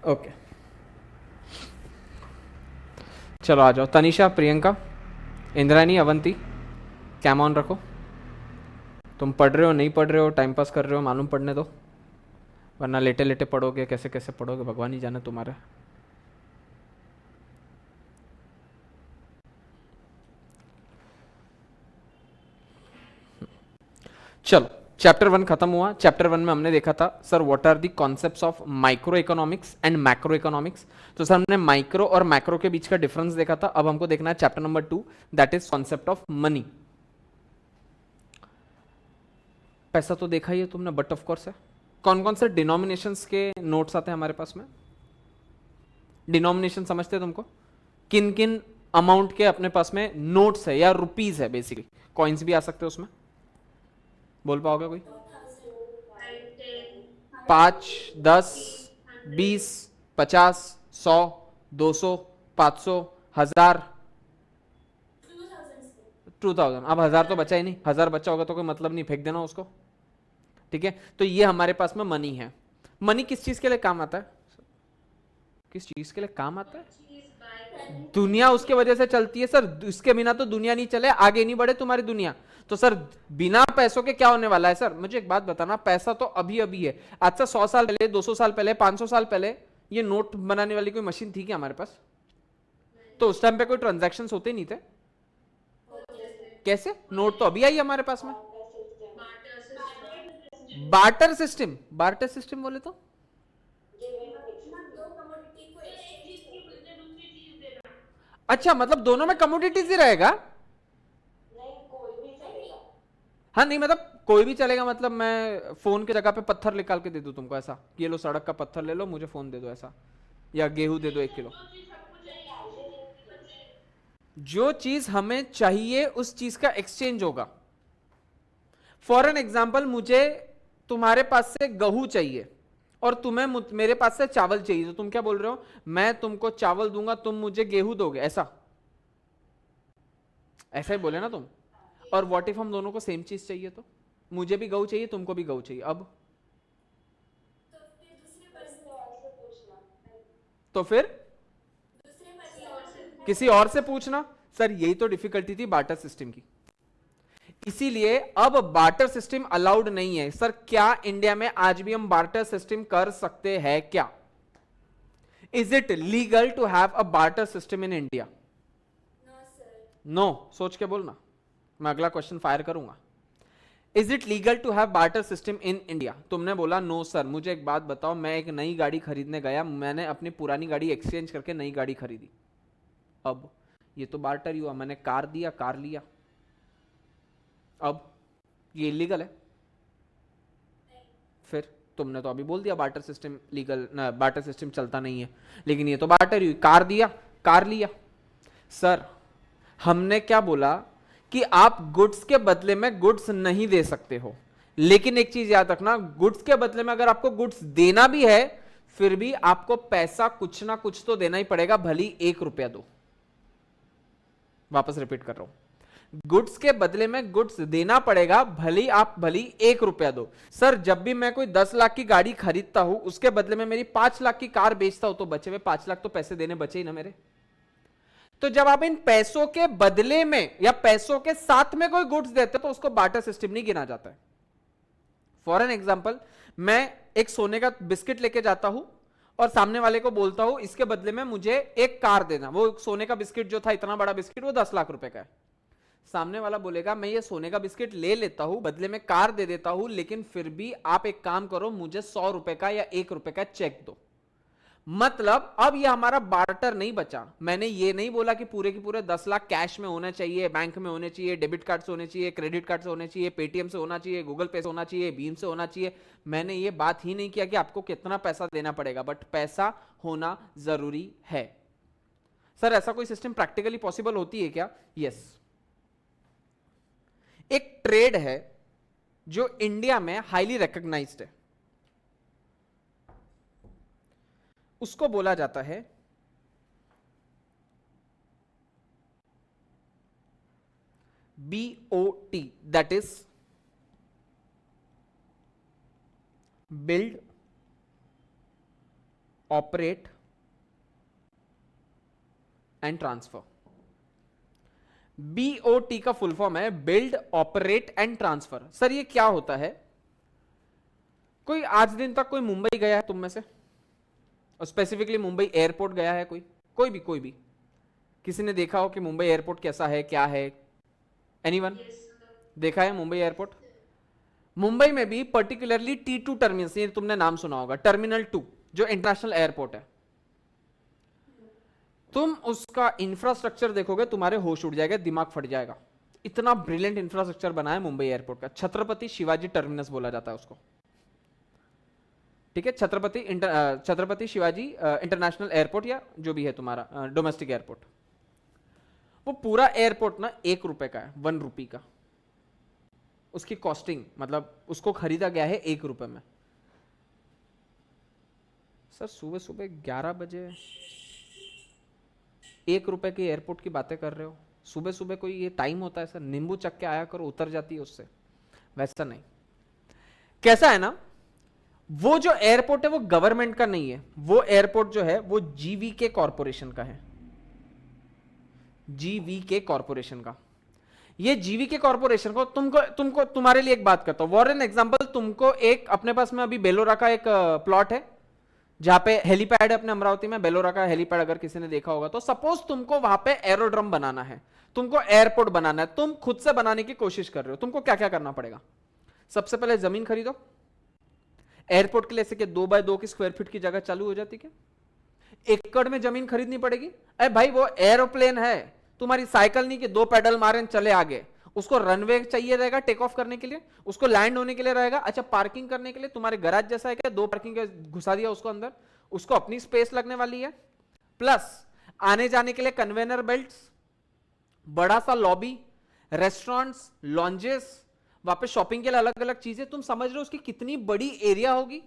Okay, चलो आ जाओ। Tanisha, Priyanka, Indrani, Avanti, cam on रखो। तुम पढ़ रहे हो नहीं पढ़ रहे हो, टाइम पास कर रहे हो, मालूम पढ़ने दो, वरना लेटे लेटे पढ़ोगे, कैसे कैसे पढ़ोगे भगवान ही जाने तुम्हारे। चलो, चैप्टर 1 खत्म हुआ। चैप्टर 1 में हमने देखा था sir what are the concepts of micro economics and macro economics. तो सर हमने माइक्रो और मैक्रो के बीच का डिफरेंस देखा था। अब हमको देखना है chapter number 2, that is concept of money. पैसा तो देखा ही है तुमने, बट ऑफ कोर्स है। कौन कौन से डिनोमिनेशंस के नोट्स आते हैं हमारे पास में? डिनोमिनेशन समझते हैं तुमको? किन किन अमाउंट के अपने पास में नोट्स है या रुपीज है, बेसिकली कॉइन्स भी आ सकते हैं उसमें। बोल पाओगे कोई? 5, 10, 20, 50, 100, 200, 500, 1000, 2000। अब 1000 तो बचा ही नहीं, 1000 बचा होगा तो कोई मतलब नहीं, फेंक देना उसको। ठीक है, तो ये हमारे पास में मनी है। मनी किस चीज के लिए काम आता है? किस चीज के लिए काम आता है? दुनिया उसके वजह से चलती है सर, इसके बिना तो दुनिया नहीं चले, आगे नहीं बढ़े तुम्हारी दुनिया। तो सर बिना पैसों के क्या होने वाला है? सर मुझे एक बात बताना, पैसा तो अभी अभी है। आज से 100 साल पहले, 200 साल पहले, 500 साल पहले ये नोट बनाने वाली कोई मशीन थी क्या हमारे पास? तो उस टाइम पे कोई ट्रांजैक्शंस होते नहीं थे। कैसे? नोट तो अभी आई हमारे पास में। बार्टर सिस्टम, बार्टर सिस्टम बोले तो अच्छा, मतलब दोनों में कमोडिटीज ही रहेगा। हाँ नहीं, मतलब कोई भी चलेगा, मतलब मैं फोन की जगह पे पत्थर निकाल के दे दूं तुमको, ऐसा ये लो सड़क का पत्थर ले लो, मुझे फोन दे दो ऐसा, या गेहूं दे दो 1 किलो। जो चीज हमें चाहिए उस चीज का एक्सचेंज होगा। फॉर एन एग्जाम्पल, मुझे तुम्हारे पास से गेहूं चाहिए और तुम्हें मेरे पास से चावल चाहिए, तो तुम क्या बोल रहे हो? मैं तुमको चावल दूंगा, तुम मुझे गेहूं दोगे, ऐसा ऐसा ही बोले ना तुम। और व्हाट इफ हम दोनों को सेम चीज चाहिए? तो मुझे भी गऊ चाहिए, तुमको भी गऊ चाहिए, अब तो फिर किसी और से पूछना। सर यही तो डिफिकल्टी थी बार्टर सिस्टम की, इसीलिए अब बार्टर सिस्टम अलाउड नहीं है। सर क्या इंडिया में आज भी हम बार्टर सिस्टम कर सकते हैं क्या? Is it legal to have a barter system in India? No, सोच के बोलना, मैं अगला क्वेश्चन फायर करूंगा। Is it legal to have barter system in India? तुमने बोला नो सर। मुझे एक बात बताओ, मैं एक नई गाड़ी खरीदने गया, मैंने अपनी पुरानी गाड़ी एक्सचेंज करके नई गाड़ी खरीदी, अब ये तो बार्टर ही हुआ। मैंने कार दिया, कार लिया, अब ये इलीगल है। फिर तुमने तो अभी बोल दिया बार्टर सिस्टम लीगल ना, बार्टर सिस्टम चलता नहीं है, लेकिन ये तो बार्टर ही हुई। कार दिया, कार लिया। सर हमने क्या बोला कि आप गुड्स के बदले में गुड्स नहीं दे सकते हो, लेकिन एक चीज याद रखना, गुड्स के बदले में अगर आपको गुड्स देना भी है, फिर भी आपको पैसा कुछ ना कुछ तो देना ही पड़ेगा, भली 1 रुपया दो। वापस रिपीट कर रहा हूं, गुड्स के बदले में गुड्स देना पड़ेगा, भली आप भली 1 रुपया दो। सर जब भी मैं कोई 10 लाख की गाड़ी खरीदता हूं, उसके बदले में मेरी 5 लाख की कार बेचता हूं, तो बचे हुए 5 लाख तो पैसे देने बचे ही ना मेरे। तो जब आप इन पैसों के बदले में या पैसों के साथ में कोई गुड्स देते हो, तो उसको बार्टर सिस्टम नहीं गिना जाता है। फॉर एन एग्जाम्पल, मैं एक सोने का बिस्किट लेके जाता हूं और सामने वाले को बोलता हूं इसके बदले में मुझे एक कार देना। वो सोने का बिस्किट जो था, इतना बड़ा बिस्किट, वो 10 लाख रुपए का है। सामने वाला बोलेगा मैं ये सोने का बिस्किट ले लेता हूं, बदले में कार दे देता हूं, लेकिन फिर भी आप एक काम करो, मुझे 100 रुपए का या 1 रुपए का चेक दो। मतलब अब ये हमारा बार्टर नहीं बचा। मैंने ये नहीं बोला कि पूरे के पूरे 10 लाख कैश में होने चाहिए, बैंक में होने चाहिए, डेबिट कार्ड से होने चाहिए, क्रेडिट कार्ड से होने चाहिए, पेटीएम से होना चाहिए, गूगल पे से होना चाहिए, भीम से होना चाहिए। मैंने ये बात ही नहीं किया कि आपको कितना पैसा देना पड़ेगा, बट पैसा होना जरूरी है। सर ऐसा कोई सिस्टम प्रैक्टिकली पॉसिबल होती है क्या? यस। एक ट्रेड है जो इंडिया में हाईली रिकॉग्नाइज्ड है, उसको बोला जाता है BOT, that is build operate and transfer. BOT का फुल फॉर्म है build operate and transfer. Sir ये क्या होता है? कोई आज दिन तक कोई मुंबई गया है तुम में से, और स्पेसिफिकली मुंबई एयरपोर्ट गया है? कोई भी किसी ने देखा हो कि मुंबई एयरपोर्ट कैसा है, क्या है? एनीवन देखा है मुंबई एयरपोर्ट? मुंबई में भी पर्टिकुलरली T2 टर्मिनल, ये तुमने नाम सुना होगा, टर्मिनल 2 जो इंटरनेशनल एयरपोर्ट है, तुम उसका इंफ्रास्ट्रक्चर देखोगे तुम्हारे होश उड़ जाएगा, दिमाग फट जाएगा। इतना ब्रिलियंट इंफ्रास्ट्रक्चर बना है मुंबई एयरपोर्ट का। छत्रपति शिवाजी टर्मिनस बोला जाता है उसको, ठीक है? छत्रपति शिवाजी इंटरनेशनल एयरपोर्ट, या जो भी है तुम्हारा डोमेस्टिक एयरपोर्ट। वो पूरा एयरपोर्ट ना 1 रुपए का है, 1 रुपी का। उसकी कॉस्टिंग मतलब उसको खरीदा गया है 1 रुपए में। सर सुबह सुबह 11 बजे 1 रुपए के एयरपोर्ट की बातें कर रहे हो? सुबह सुबह कोई ये टाइम होता है? सर नींबू चख के आया करो, उतर जाती है उससे। वैसा नहीं। कैसा है ना, वो जो एयरपोर्ट है वो गवर्नमेंट का नहीं है, वो एयरपोर्ट जो है वो जीवीके कॉरपोरेशन का है। जीवीके कॉरपोरेशन का। ये जीवीके कॉरपोरेशन को तुमको तुम्हारे लिए एक बात करता हूं, फॉर एन एग्जांपल, तुमको एक अपने पास में अभी बेलोरा का एक प्लॉट है जहां पे हेलीपैड है अपने अमरावती में, बेलोरा का हेलीपैड अगर किसी ने देखा होगा तो। सपोज तुमको वहां पे एरोड्रम बनाना है, तुमको एयरपोर्ट बनाना है, तुम खुद से बनाने की कोशिश कर रहे हो। तुमको क्या क्या करना पड़ेगा? सबसे पहले जमीन खरीदो। एयरपोर्ट के लिए ऐसे 2 बाय 2 की स्क्वायर फीट की जगह चालू हो जाती क्या? एकड़ में जमीन खरीदनी पड़ेगी। अरे भाई वो एरोप्लेन है, तुम्हारी साइकिल नहीं कि 2 पैडल मारे चले आगे। उसको रनवे चाहिए रहेगा टेक ऑफ करने के लिए, उसको लैंड होने के लिए रहेगा। अच्छा पार्किंग करने के लिए तुम्हारे गैराज जैसा है क्या? 2 पार्किंग घुसा दिया उसको अंदर, उसको अपनी स्पेस लगने वाली है। प्लस आने जाने के लिए कन्वेनर बेल्ट्स, बड़ा सा लॉबी, रेस्टोरेंट्स, लॉन्जेस, वहां पे शॉपिंग के लिए अलग अलग चीजें। तुम समझ रहे हो उसकी कितनी बड़ी एरिया होगी?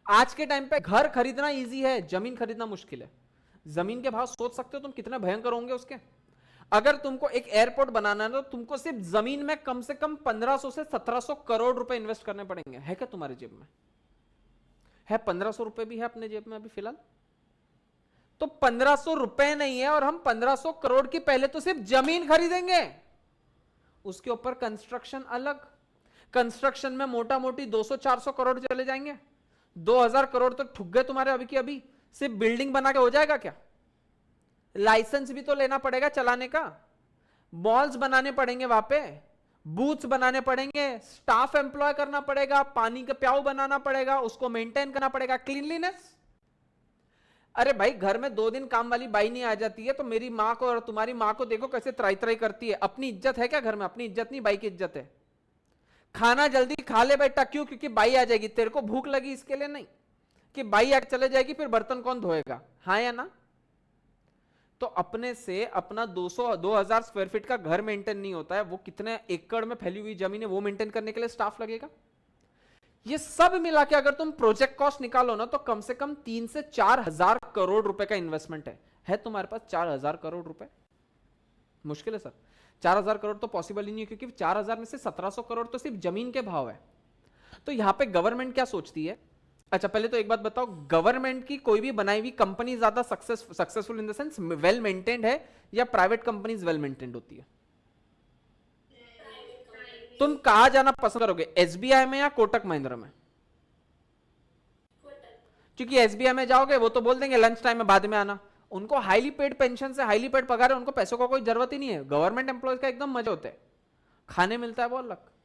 आज के टाइम पे घर खरीदना इजी है, जमीन खरीदना मुश्किल है। जमीन के भाव सोच सकते हो तुम कितने भयंकर होंगे उसके। अगर तुमको एक एयरपोर्ट बनाना है तो तुमको सिर्फ जमीन में कम से कम 1500 से 1700 करोड़ रुपए इन्वेस्ट करने पड़ेंगे। है क्या तुम्हारी जेब में? है 1500 रुपए भी है अपने जेब में अभी फिलहाल? तो 1500 रुपए नहीं है और हम 1500 करोड़ की पहले तो सिर्फ जमीन खरीदेंगे, उसके ऊपर कंस्ट्रक्शन अलग। कंस्ट्रक्शन में मोटा मोटी 200-400 करोड़ चले जाएंगे। 2000 करोड़ तो ठुक गए तुम्हारे अभी की अभी। सिर्फ बिल्डिंग बना के हो जाएगा क्या? लाइसेंस भी तो लेना पड़ेगा चलाने का, मॉल्स बनाने पड़ेंगे, वहां पे बूथ्स बनाने पड़ेंगे, स्टाफ एम्प्लॉय करना पड़ेगा, पानी का प्याऊ बनाना पड़ेगा, उसको मेंटेन करना पड़ेगा, क्लीनलीनेस। अरे भाई घर में 2 दिन काम वाली बाई नहीं आ जाती है तो मेरी माँ को और तुम्हारी माँ को देखो कैसे त्राई त्राई करती है। अपनी इज्जत है क्या घर में? अपनी इज्जत नहीं, बाई की इज्जत है। खाना जल्दी खा ले बेटा, क्यों? क्योंकि बाई आ जाएगी। तेरे को भूख लगी इसके लिए नहीं कि बाई आके चले जाएगी, फिर बर्तन कौन धोएगा? हाँ या ना? तो अपने से अपना 2000 स्क्वायर फीट का घर मेंटेन नहीं होता है, वो कितने एकड़ में फैली हुई जमीन है वो मेंटेन करने के लिए स्टाफ लगेगा। ये सब मिला के अगर तुम प्रोजेक्ट कॉस्ट निकालो ना तो कम से कम 3 से 4000 करोड़ रुपए का इन्वेस्टमेंट है तुम्हारे पास 4000 करोड़ रुपए? मुश्किल है सर। 4000 करोड़ तो पॉसिबल ही नहीं है, क्योंकि 4000 में से 1700 करोड़ तो सिर्फ जमीन के भाव है। तो यहां पे गवर्नमेंट क्या सोचती है? अच्छा पहले तो एक बात बताओ, गवर्नमेंट की कोई भी बनाई हुई कंपनी ज्यादा successful in the sense well maintained है या प्राइवेट कंपनीज वेल मेंटेन्ड होती है? तुम कहां जाना पसंद करोगे, एसबीआई में या कोटक महिंद्रा में? क्योंकि एसबीआई में जाओगे वो तो बोल देंगे लंच टाइम में बाद में आना। उनको हाईली पेड पेंशन से हाईली पेड पगार है, उनको पैसों का कोई जरूरत ही नहीं है। गवर्नमेंट एम्प्लॉयज का एकदम मजे होते हैं, खाने मिलता है वो अलग।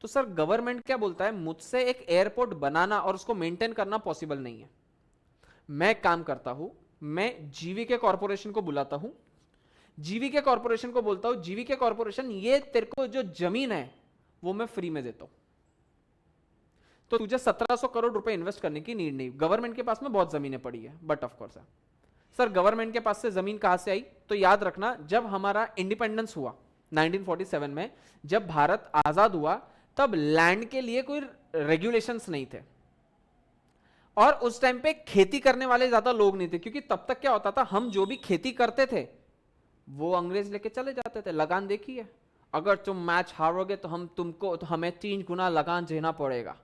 तो सर गवर्नमेंट क्या बोलता है, मुझसे एक एयरपोर्ट बनाना और उसको मेंटेन करना पॉसिबल नहीं है। मैं काम करता हूं, मैं जीवीके कॉर्पोरेशन को बुलाता हूं, जीवीके कॉर्पोरेशन को बोलता हूं जीवीके कॉर्पोरेशन ये तेरे को जो जमीन है वो मैं फ्री में देता हूं, तो तुझे 1700 करोड़ रुपए इन्वेस्ट करने की नीड नहीं। गवर्नमेंट के पास में बहुत जमीनें पड़ी है, but of course sir government के पास से जमीन कहां से आई? तो याद रखना जब हमारा इंडिपेंडेंस हुआ 1947 में, जब भारत आजाद हुआ तब लैंड के लिए कोई रेगुलेशंस नहीं थे और उस टाइम पे खेती करने वाले ज्यादा लोग नहीं थे, क्योंकि तब तक क्या होता था, हम जो भी खेती करते थे वो अंग्रेज लेके चले जाते थे। लगान देखी है, अगर तुम मैच हारोगे तो हमें 3 गुना लगान देना पड़ेगा,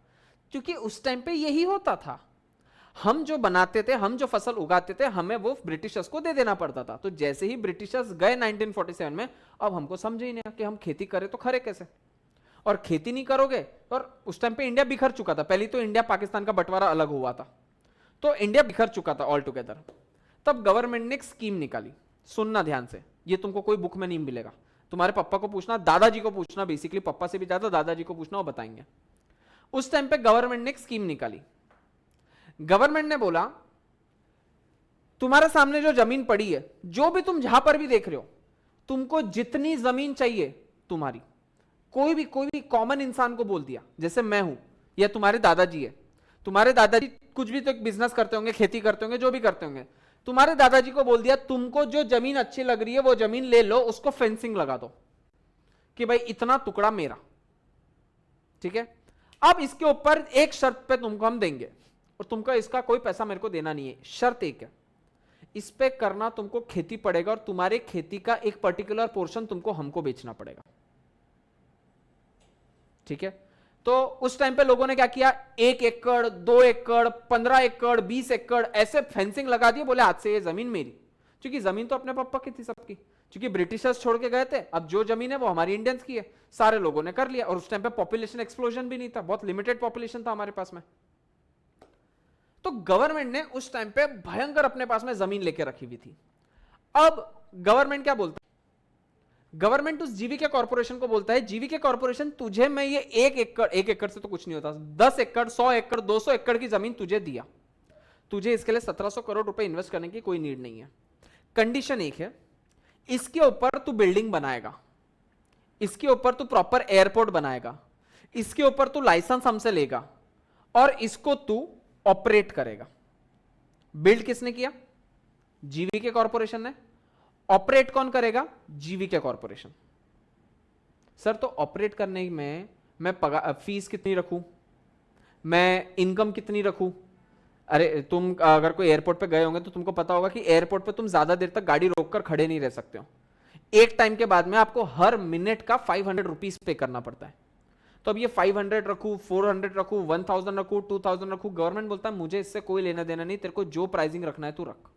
क्योंकि उस टाइम पे यही होता था। हम जो बनाते थे, हम जो फसल उगाते थे, हमें वो ब्रिटिशर्स को दे देना पड़ता था। तो जैसे ही ब्रिटिशर्स गए 1947 में, अब हमको समझ ही नहीं आया कि हम खेती करें तो खरे कैसे, और खेती नहीं करोगे। और उस टाइम पे इंडिया बिखर चुका था, पहले तो इंडिया पाकिस्तान का बंटवारा अलग हुआ था, तो इंडिया बिखर चुका था ऑल टुगेदर। तब गवर्नमेंट ने एक स्कीम निकाली, सुनना ध्यान से, ये तुमको कोई बुक में नहीं मिलेगा, तुम्हारे पापा को पूछना, दादाजी को पूछना, बेसिकली पापा से भी ज्यादा दादाजी को पूछना, वो बताएंगे। उस टाइम पे गवर्नमेंट ने एक स्कीम निकाली। गवर्नमेंट ने बोला तुम्हारे सामने जो जमीन पड़ी है, जो भी तुम जहां पर भी देख रहे हो, तुमको जितनी जमीन चाहिए तुम्हारी, कोई भी कॉमन इंसान को बोल दिया, जैसे मैं हूं या तुम्हारे दादाजी है, तुम्हारे दादाजी कुछ भी तो बिजनेस करते होंगे, खेती करते होंगे, जो भी करते होंगे, तुम्हारे दादाजी को बोल दिया तुमको जो जमीन अच्छी लग रही है वो जमीन ले लो, उसको फेंसिंग लगा दो कि भाई इतना टुकड़ा मेरा, ठीक है। अब इसके ऊपर एक शर्त पे तुमको हम देंगे, और तुमको इसका कोई पैसा मेरे को देना नहीं है, शर्त एक है, इस पे करना तुमको खेती पड़ेगा, और तुम्हारे खेती का एक पर्टिकुलर पोर्शन तुमको हमको बेचना पड़ेगा, ठीक है। तो उस टाइम पे लोगों ने क्या किया, 1 एकड़, 2 एकड़, 15 एकड़, 20 एकड़ ऐसे फेंसिंग लगा दिए, बोले आज से ये जमीन मेरी, क्योंकि जमीन तो अपने पापा की थी सबकी, क्योंकि ब्रिटिशर्स छोड़ के गए थे, अब जो जमीन है वो हमारी इंडियंस की है, सारे लोगों ने कर लिया। और उस टाइम पे पॉपुलेशन एक्सप्लोजन भी नहीं था, बहुत लिमिटेड पॉपुलेशन था हमारे पास में। तो गवर्नमेंट ने उस टाइम पे भयंकर अपने पास में जमीन लेके रखी हुई थी। अब गवर्नमेंट क्या बोलता है, गवर्नमेंट उस जीवीके कॉर्पोरेशन को बोलता है, जीवीके कॉर्पोरेशन तुझे मैं ये 1 एकड़ से तो कुछ नहीं होता, 10 एकड़, 100 एकड़, 200 एकड़ की जमीन तुझे दिया, तुझे इसके लिए 1700 करोड़ रुपए इन्वेस्ट करने की कोई नीड नहीं है। कंडीशन एक है, इसके ऊपर तू बिल्डिंग बनाएगा, इसके ऊपर तू प्रॉपर एयरपोर्ट बनाएगा, इसके ऊपर तू लाइसेंस हमसे लेगा, और इसको तू ऑपरेट करेगा। बिल्ड किसने किया, जीवीके कॉर्पोरेशन ने। ऑपरेट कौन करेगा, जीवीके कॉर्पोरेशन। सर तो ऑपरेट करने में मैं फीस कितनी रखूं, मैं इनकम कितनी रखूं। अरे तुम अगर कोई एयरपोर्ट पे गए होंगे तो तुमको पता होगा कि एयरपोर्ट पे तुम ज्यादा देर तक गाड़ी रोककर खड़े नहीं रह सकते हो, एक टाइम के बाद में आपको हर मिनट का 500 रुपीज पे करना पड़ता है। तो अब ये 500 रखूं, 400 रखूं, 1000 रखूं, 2000 रखूं, गवर्नमेंट बोलता है मुझे इससे कोई लेना देना नहीं, तेरे को जो प्राइसिंग रखना है तू रख।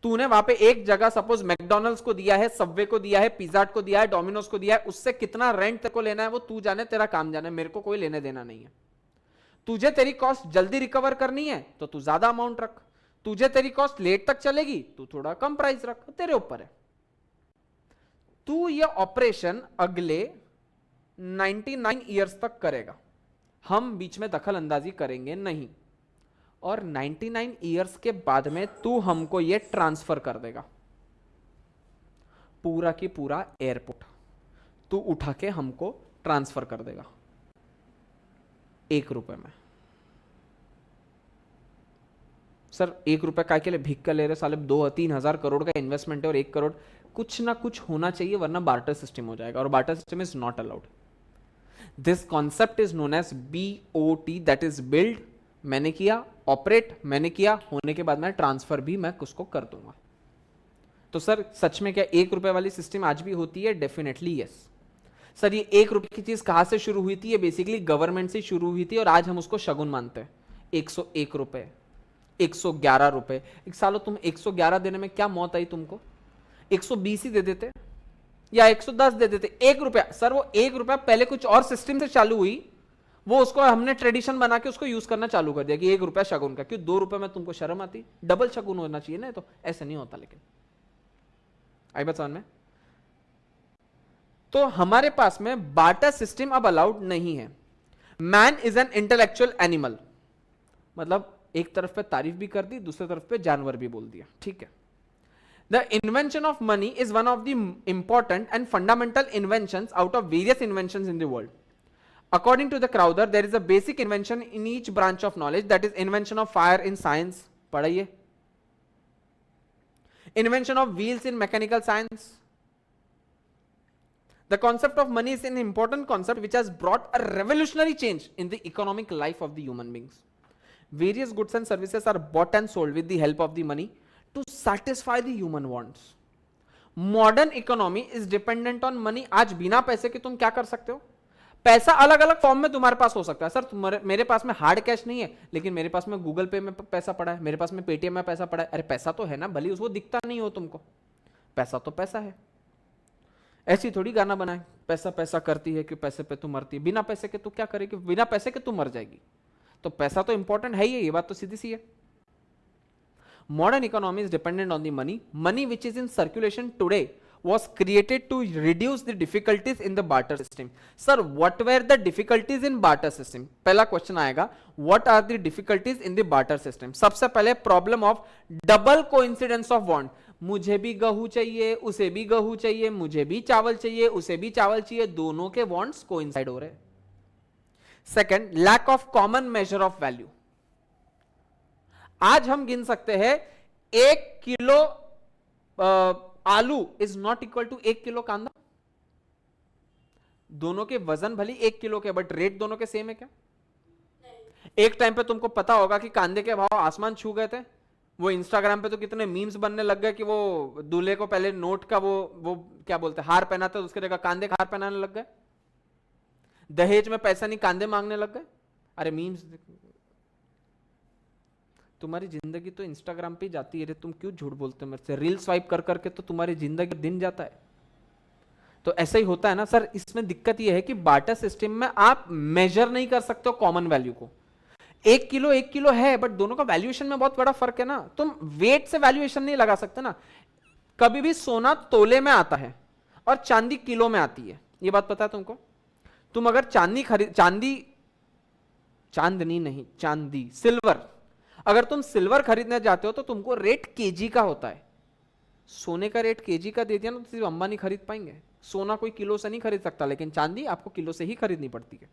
तूने वहां पे एक जगह सपोज मैकडॉनल्ड्स को दिया है, सबवे को दिया है, पिज्जा को दिया है, डोमिनोज को दिया है, उससे कितना रेंट तेरे को लेना है वो तू जाने, तेरा काम जाने, मेरे को कोई लेने देना नहीं है। तुझे तेरी कॉस्ट जल्दी रिकवर करनी है तो तू ज्यादा अमाउंट रख, तुझे तेरी कॉस्ट लेट तक चलेगी तू थोड़ा कम प्राइस रख, तेरे ऊपर है। तू ये ऑपरेशन अगले 99 ईयर्स तक करेगा, हम बीच में दखल अंदाजी करेंगे नहीं, और 99 ईयर्स के बाद में तू हमको ये ट्रांसफर कर देगा, पूरा की पूरा एयरपोर्ट तू उठा के हमको ट्रांसफर कर देगा 1 रुपए में। सर 1 रुपए काय के लिए भीख का ले रहे साले, 2-3 हजार करोड़ का इन्वेस्टमेंट है और 1 करोड़, कुछ ना कुछ होना चाहिए वरना बार्टर सिस्टम हो जाएगा, और barter system is not allowed. This concept is known as BOT, that is build, मैंने किया, ऑपरेट मैंने किया, होने के बाद मैं ट्रांसफर भी मैं उसको कर दूंगा। तो सर सच में क्या 1 रुपए वाली सिस्टम आज भी होती है? Definitely yes. सर ये 1 रुपए की चीज कहां से शुरू हुई थी? ये बेसिकली गवर्नमेंट से शुरू हुई थी, और आज हम उसको शगुन मानते हैं। 101 रुपए, 111 रुपए, एक सालों तुम 111 देने में क्या मौत आई तुमको? 120 ही दे देते या 110 दे देते। 1 रुपया, सर वो 1 रुपया पहले कुछ और सिस्टम से चालू हुई, वो उसको हमने ट्रेडिशन बना के उसको यूज करना चालू कर दिया कि 1 रुपया शगुन का। क्यों 2 रुपए में तुमको शर्म आती? डबल शगुन होना चाहिए ना, तो ऐसा नहीं होता। लेकिन आई बात समझ में? तो हमारे पास में बार्टर सिस्टम अब अलाउड नहीं है। Man is an intellectual animal, मतलब एक तरफ पे तारीफ भी कर दी, दूसरी तरफ पे जानवर भी बोल दिया, ठीक है। The invention of money is one of the important and fundamental inventions out of various inventions in the world. According to the Crowther, there is a basic invention in each branch of knowledge, that is invention of fire in science, पढ़ाइए, invention of wheels in mechanical science. The concept of money is an important concept which has brought a revolutionary change in the economic life of the human beings. Various goods and services are bought and sold with the help of the money to satisfy the human wants. Modern economy is dependent on money. आज बिना पैसे के तुम क्या कर सकते हो? पैसा अलग अलग फॉर्म में तुम्हारे पास हो सकता है। सर मेरे पास में हार्ड कैश नहीं है, लेकिन मेरे पास में गूगल पे में पैसा पड़ा है, मेरे पास में पेटीएम में पैसा पड़ा है। अरे पैसा तो है ना, भले उसको दिखता नहीं हो तुमको, पैसा तो पैसा है। ऐसी थोड़ी गाना बनाए, पैसा पैसा करती है कि पैसे पे तू मरती है, बिना पैसे के तू क्या करेगी, बिना पैसे के तू मर जाएगी। तो पैसा तो इंपॉर्टेंट है ही है, ये बात तो सीधी सी है। Modern economy is dependent on the money. Money which is in circulation today was created to reduce the difficulties in the barter system. Sir, what were the difficulties in barter system? पहला question आएगा, what are the difficulties in the barter system? सबसे पहले problem of double coincidence of want. मुझे भी गेहूं चाहिए, उसे भी गेहूं चाहिए, मुझे भी चावल चाहिए, उसे भी चावल चाहिए, दोनों के वांट्स कोइंसाइड हो रहे। Second, lack of common measure of value. आज हम गिन सकते हैं 1 kilo aloo is not equal to 1 kilo kanda. दोनों के वजन भले 1 किलो के, बट रेट दोनों के सेम है क्या? एक टाइम पे तुमको पता होगा कि कांदे के भाव आसमान छू गए थे। वो इंस्टाग्राम पे तो कितने मीम्स बनने लग गए कि वो दूल्हे को पहले नोट का वो क्या बोलते हैं, हार पहनाते, उसके जगह कांदे का हार पहनाने लग गए। दहेज में पैसा नहीं, कांदे मांगने लग गए। अरे मीम्स, तुम्हारी जिंदगी तो इंस्टाग्राम पे जाती है रे, तुम क्यों झूठ बोलते हो मेरे से? रील स्वाइप कर करके तो तुम्हारी जिंदगी दिन जाता है। तो ऐसा ही होता है ना सर। इसमें दिक्कत यह है कि बार्टर सिस्टम में आप मेजर नहीं कर सकते हो कॉमन वैल्यू को। 1 किलो है, बट दोनों का वैल्यूएशन में बहुत बड़ा फर्क है ना। तुम वेट से वैल्यूएशन नहीं लगा सकते ना। कभी भी सोना तोले में आता है और चांदी किलो में आती है, ये बात पता है तुमको? तुम अगर चांदी सिल्वर, अगर तुम सिल्वर खरीदने जाते हो तो तुमको रेट केजी का होता है। सोने का रेट केजी का दे दिया ना तो सिर्फ अंबानी खरीद पाएंगे। सोना कोई किलो से नहीं खरीद सकता, लेकिन चांदी आपको किलो से ही खरीदनी पड़ती है।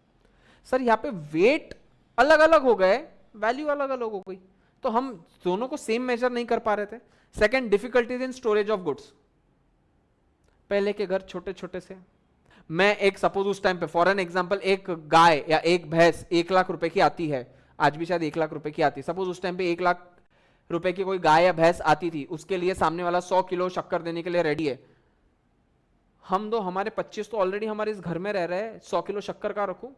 सर यहाँ पे वेट अलग अलग हो गए, वैल्यू अलग अलग हो गई, तो हम दोनों को सेम मेजर नहीं कर पा रहे थे। Second, difficulties in storage of goods. पहले के घर छोटे छोटे से, मैं एक सपोज उस टाइम पे फॉर एन एग्जांपल, एक गाय या एक भैंस 1 लाख रुपए की आती है, आज भी शायद 1 लाख रुपए की आती है। सपोज उस टाइम पे 1 लाख रुपए की कोई गाय या भैंस आती थी, उसके लिए सामने वाला 100 किलो शक्कर देने के लिए रेडी है। हम दो, हमारे 25 तो ऑलरेडी हमारे इस घर में रह रहे हैं, 100 किलो शक्कर का रखूं?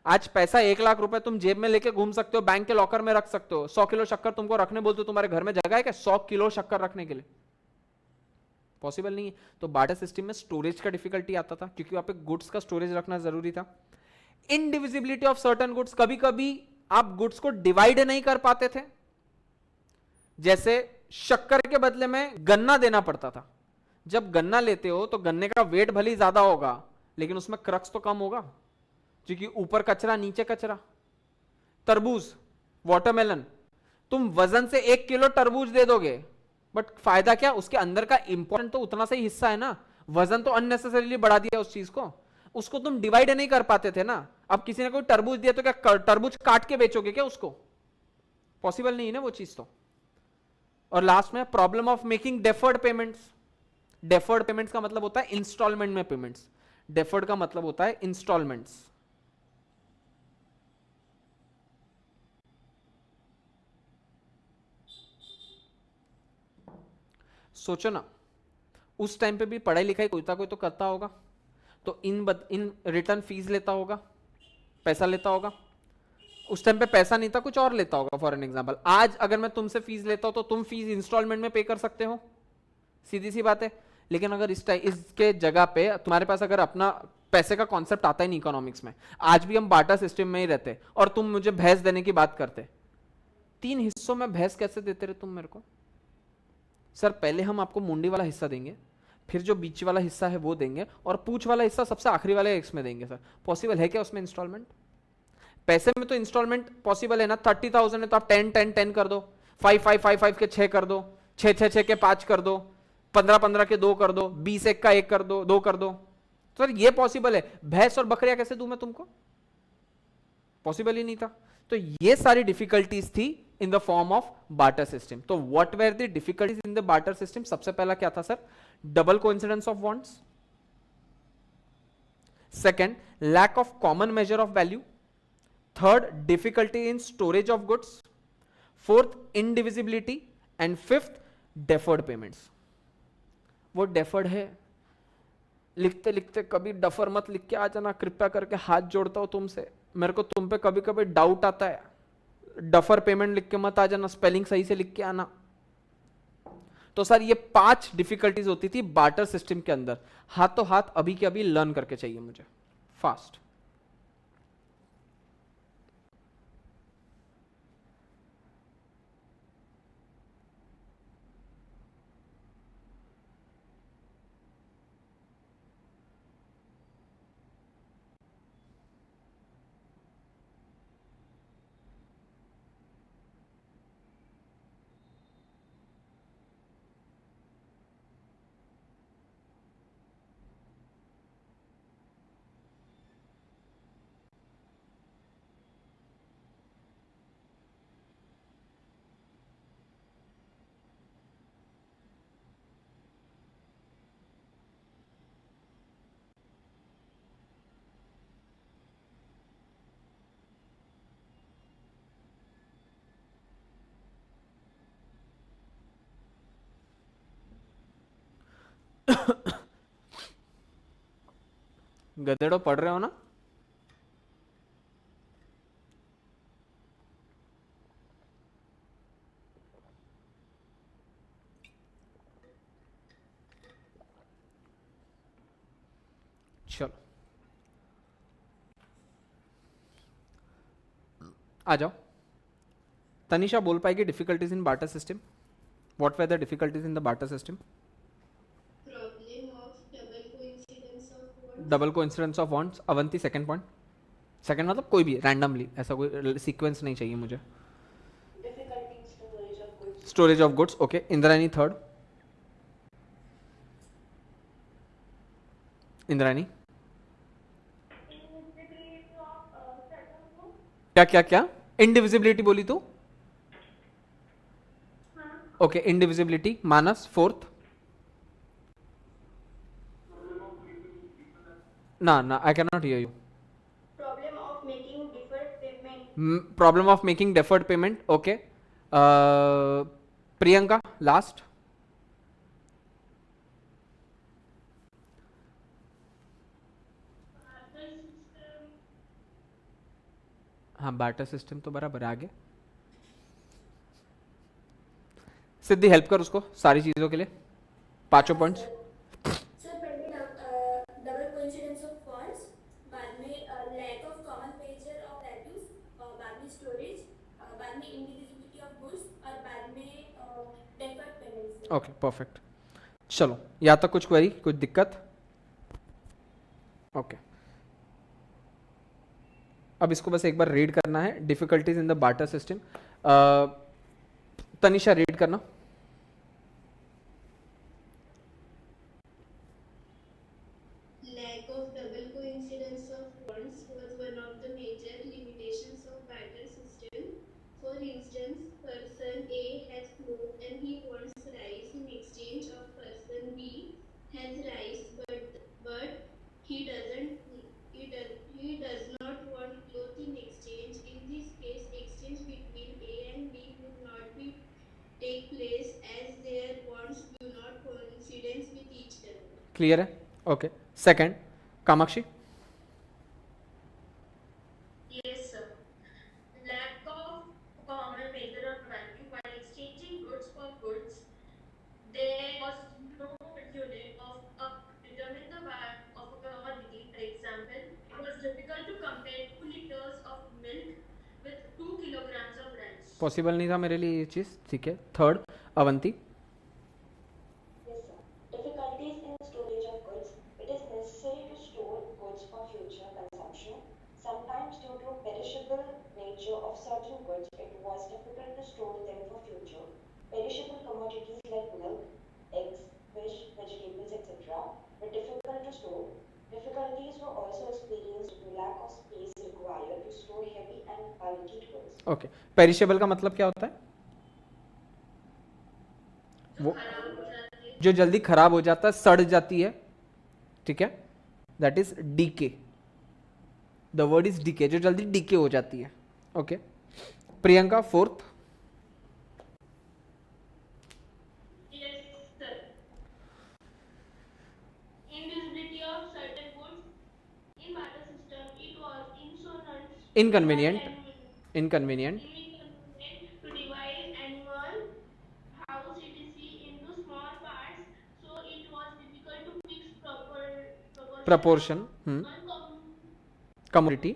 आज पैसा 1 लाख रुपए तुम जेब में लेके घूम सकते हो, बैंक के लॉकर में रख सकते हो। 100 किलो शक्कर तुमको रखने बोलते हो, तुम्हारे घर में जगह है क्या 100 किलो शक्कर रखने के लिए? पॉसिबल नहीं है। तो बार्टर सिस्टम में स्टोरेज का डिफिकल्टी आता था, क्योंकि वहां पे गुड्स का स्टोरेज रखना जरूरी था। इनडिविजिबिलिटी ऑफ सर्टेन गुड्स, कभी कभी आप गुड्स को डिवाइड नहीं कर पाते थे। जैसे शक्कर के बदले में गन्ना देना पड़ता था। जब गन्ना लेते हो तो गन्ने का वेट भले ही ज्यादा होगा, लेकिन उसमें क्रक्स तो कम होगा, क्योंकि ऊपर कचरा नीचे कचरा। तरबूज, वाटरमेलन, तुम वजन से 1 किलो तरबूज दे दोगे, बट फायदा क्या? उसके अंदर का इंपॉर्टेंट तो उतना सा ही हिस्सा है ना। वजन तो अननेसेसरीली बढ़ा दिया उस चीज को, उसको तुम डिवाइड नहीं कर पाते थे ना। अब किसी ने कोई तरबूज दिया तो क्या तरबूज काट के बेचोगे क्या उसको? पॉसिबल नहीं है ना वो चीज तो। और लास्ट में problem of making deferred payments. Deferred payments का मतलब होता है इंस्टॉलमेंट में पेमेंट्स। डेफर्ड का मतलब होता है इंस्टॉलमेंट्स। सोचो ना, उस टाइम पे भी पढ़ाई लिखाई कोई तो करता होगा, तो इन रिटर्न फीस लेता होगा, पैसा लेता होगा। उस टाइम पे पैसा नहीं था, कुछ और लेता होगा। फॉर एन एग्जांपल, आज अगर मैं तुमसे फीस लेता हूं तो तुम फीस इंस्टॉलमेंट में पे कर सकते हो, सीधी सी बात है। लेकिन अगर इसके जगह पे तुम्हारे पास अगर अपना पैसे का कॉन्सेप्ट आता ही नहीं इकोनॉमिक्स में, आज भी हम बार्टर सिस्टम में ही रहते, और तुम मुझे भैंस देने की बात करते, 3 हिस्सों में भैंस कैसे देते रहे तुम मेरे को? सर पहले हम आपको मुंडी वाला हिस्सा देंगे, फिर जो बीच वाला हिस्सा है वो देंगे, और पूंछ वाला हिस्सा सबसे आखिरी वाले एक्स में देंगे। सर पॉसिबल है क्या उसमें इंस्टॉलमेंट? पैसे में तो इंस्टॉलमेंट पॉसिबल है ना। 30,000 है तो आप 10 10 10 कर दो, 5 5 5 5 के 6 कर दो, 6 6 6 के 5 कर दो, 15 15 के 2 कर दो, 20 1 का 1 कर दो, 2 कर दो। सर ये पॉसिबल है। भैंस और बकरियां कैसे दूं मैं तुमको? पॉसिबल ही नहीं था। तो ये सारी डिफिकल्टीज थी in the form of barter system. तो what were the difficulties in the barter system? सबसे पहला क्या था sir? Double coincidence of wants. Second, lack of common measure of value. Third, difficulty in storage of goods. Fourth, indivisibility. And fifth, deferred payments. वो deferred है, लिखते लिखते कभी duffer मत लिख के आ जाना, कृपया करके हाथ जोड़ता हूं तुमसे, मेरे को तुम पे कभी कभी डाउट आता है। डफर पेमेंट लिख के मत आ जाना, स्पेलिंग सही से लिख के आना। तो सर ये 5 डिफिकल्टीज होती थी बार्टर सिस्टम के अंदर, हाथों हाथ अभी के अभी लर्न करके चाहिए मुझे फास्ट। गधेड़ो पढ़ रहे हो ना? चलो आ जाओ। तनिषा बोल पाएगी difficulties in barter system? What were the difficulties in the barter system? Double coincidence of wants. Avanti second point. Second मतलब कोई भी रैंडमली, ऐसा कोई सीक्वेंस नहीं चाहिए मुझे। Storage of goods, okay. Indrani third. Indrani क्या क्या क्या? इंडिविजिबिलिटी बोली तू? ओके इंडिविजिबिलिटी। मानस फोर्थ। ना ना I can not here you. Problem of making deferred payment. Problem of making deferred payment, okay. Priyanka last. हाँ बार्टर सिस्टम तो बराबर है। आगे सिद्धि हेल्प कर उसको सारी चीजों के लिए, पांचों पॉइंट्स। सर पहले डबल कोइंसिडेंस ऑफ फॉन्ट्स, बाद में lack of common measure of values, बाद में स्टोरेज, बाद में इंडिविजिबिलिटी ऑफ गुड्स और बाद में डेफर्ड पेमेंट्स। Okay perfect. चलो यहाँ तक कुछ क्वेरी, कुछ दिक्कत? ओके अब इसको बस एक बार रीड करना है, difficulties in the barter system. Tanisha read करना। Lack of double coincidence of funds was one of the major limitations of barter system. For instance, person A has clothes and he wants rice in exchange of person B has rice, but he does not want cloth in exchange. In this case, exchange between A and B would not be take place as their wants do not coincidence with each other. Clear है? Okay second Kamakshi. Yes, sir. Lack of common measure of value while exchanging goods for goods, there was no unit of determine the value of a commodity. For example, it was difficult to compare 2 liters of milk with 2 kilograms of rice. Possible नहीं था मेरे लिए ये चीज, ठीक है। Third Avanti. Yes, sir. Difficulties in storage of goods. It is necessary to store goods for future consumption. Sometimes due to perishable nature of certain goods, it was difficult to store them for future. Perishable commodities like milk, eggs, fish, vegetables, etc. were difficult to store. Difficulties were also experienced due to lack of space required to store heavy and bulky goods. Okay perishable का मतलब क्या होता है? वो जो जल्दी खराब हो जाता है, सड़ जाती है, ठीक है, that is decay. The word is decay, जो जल्दी डीके हो जाती है। Okay Priyanka fourth. Yes, sir. Invisibility Inconvenient. Inconvenient. Inconvenient to divide animal, house, etc. into small parts, so it was difficult to fix proportion Proportion. of one Commodity.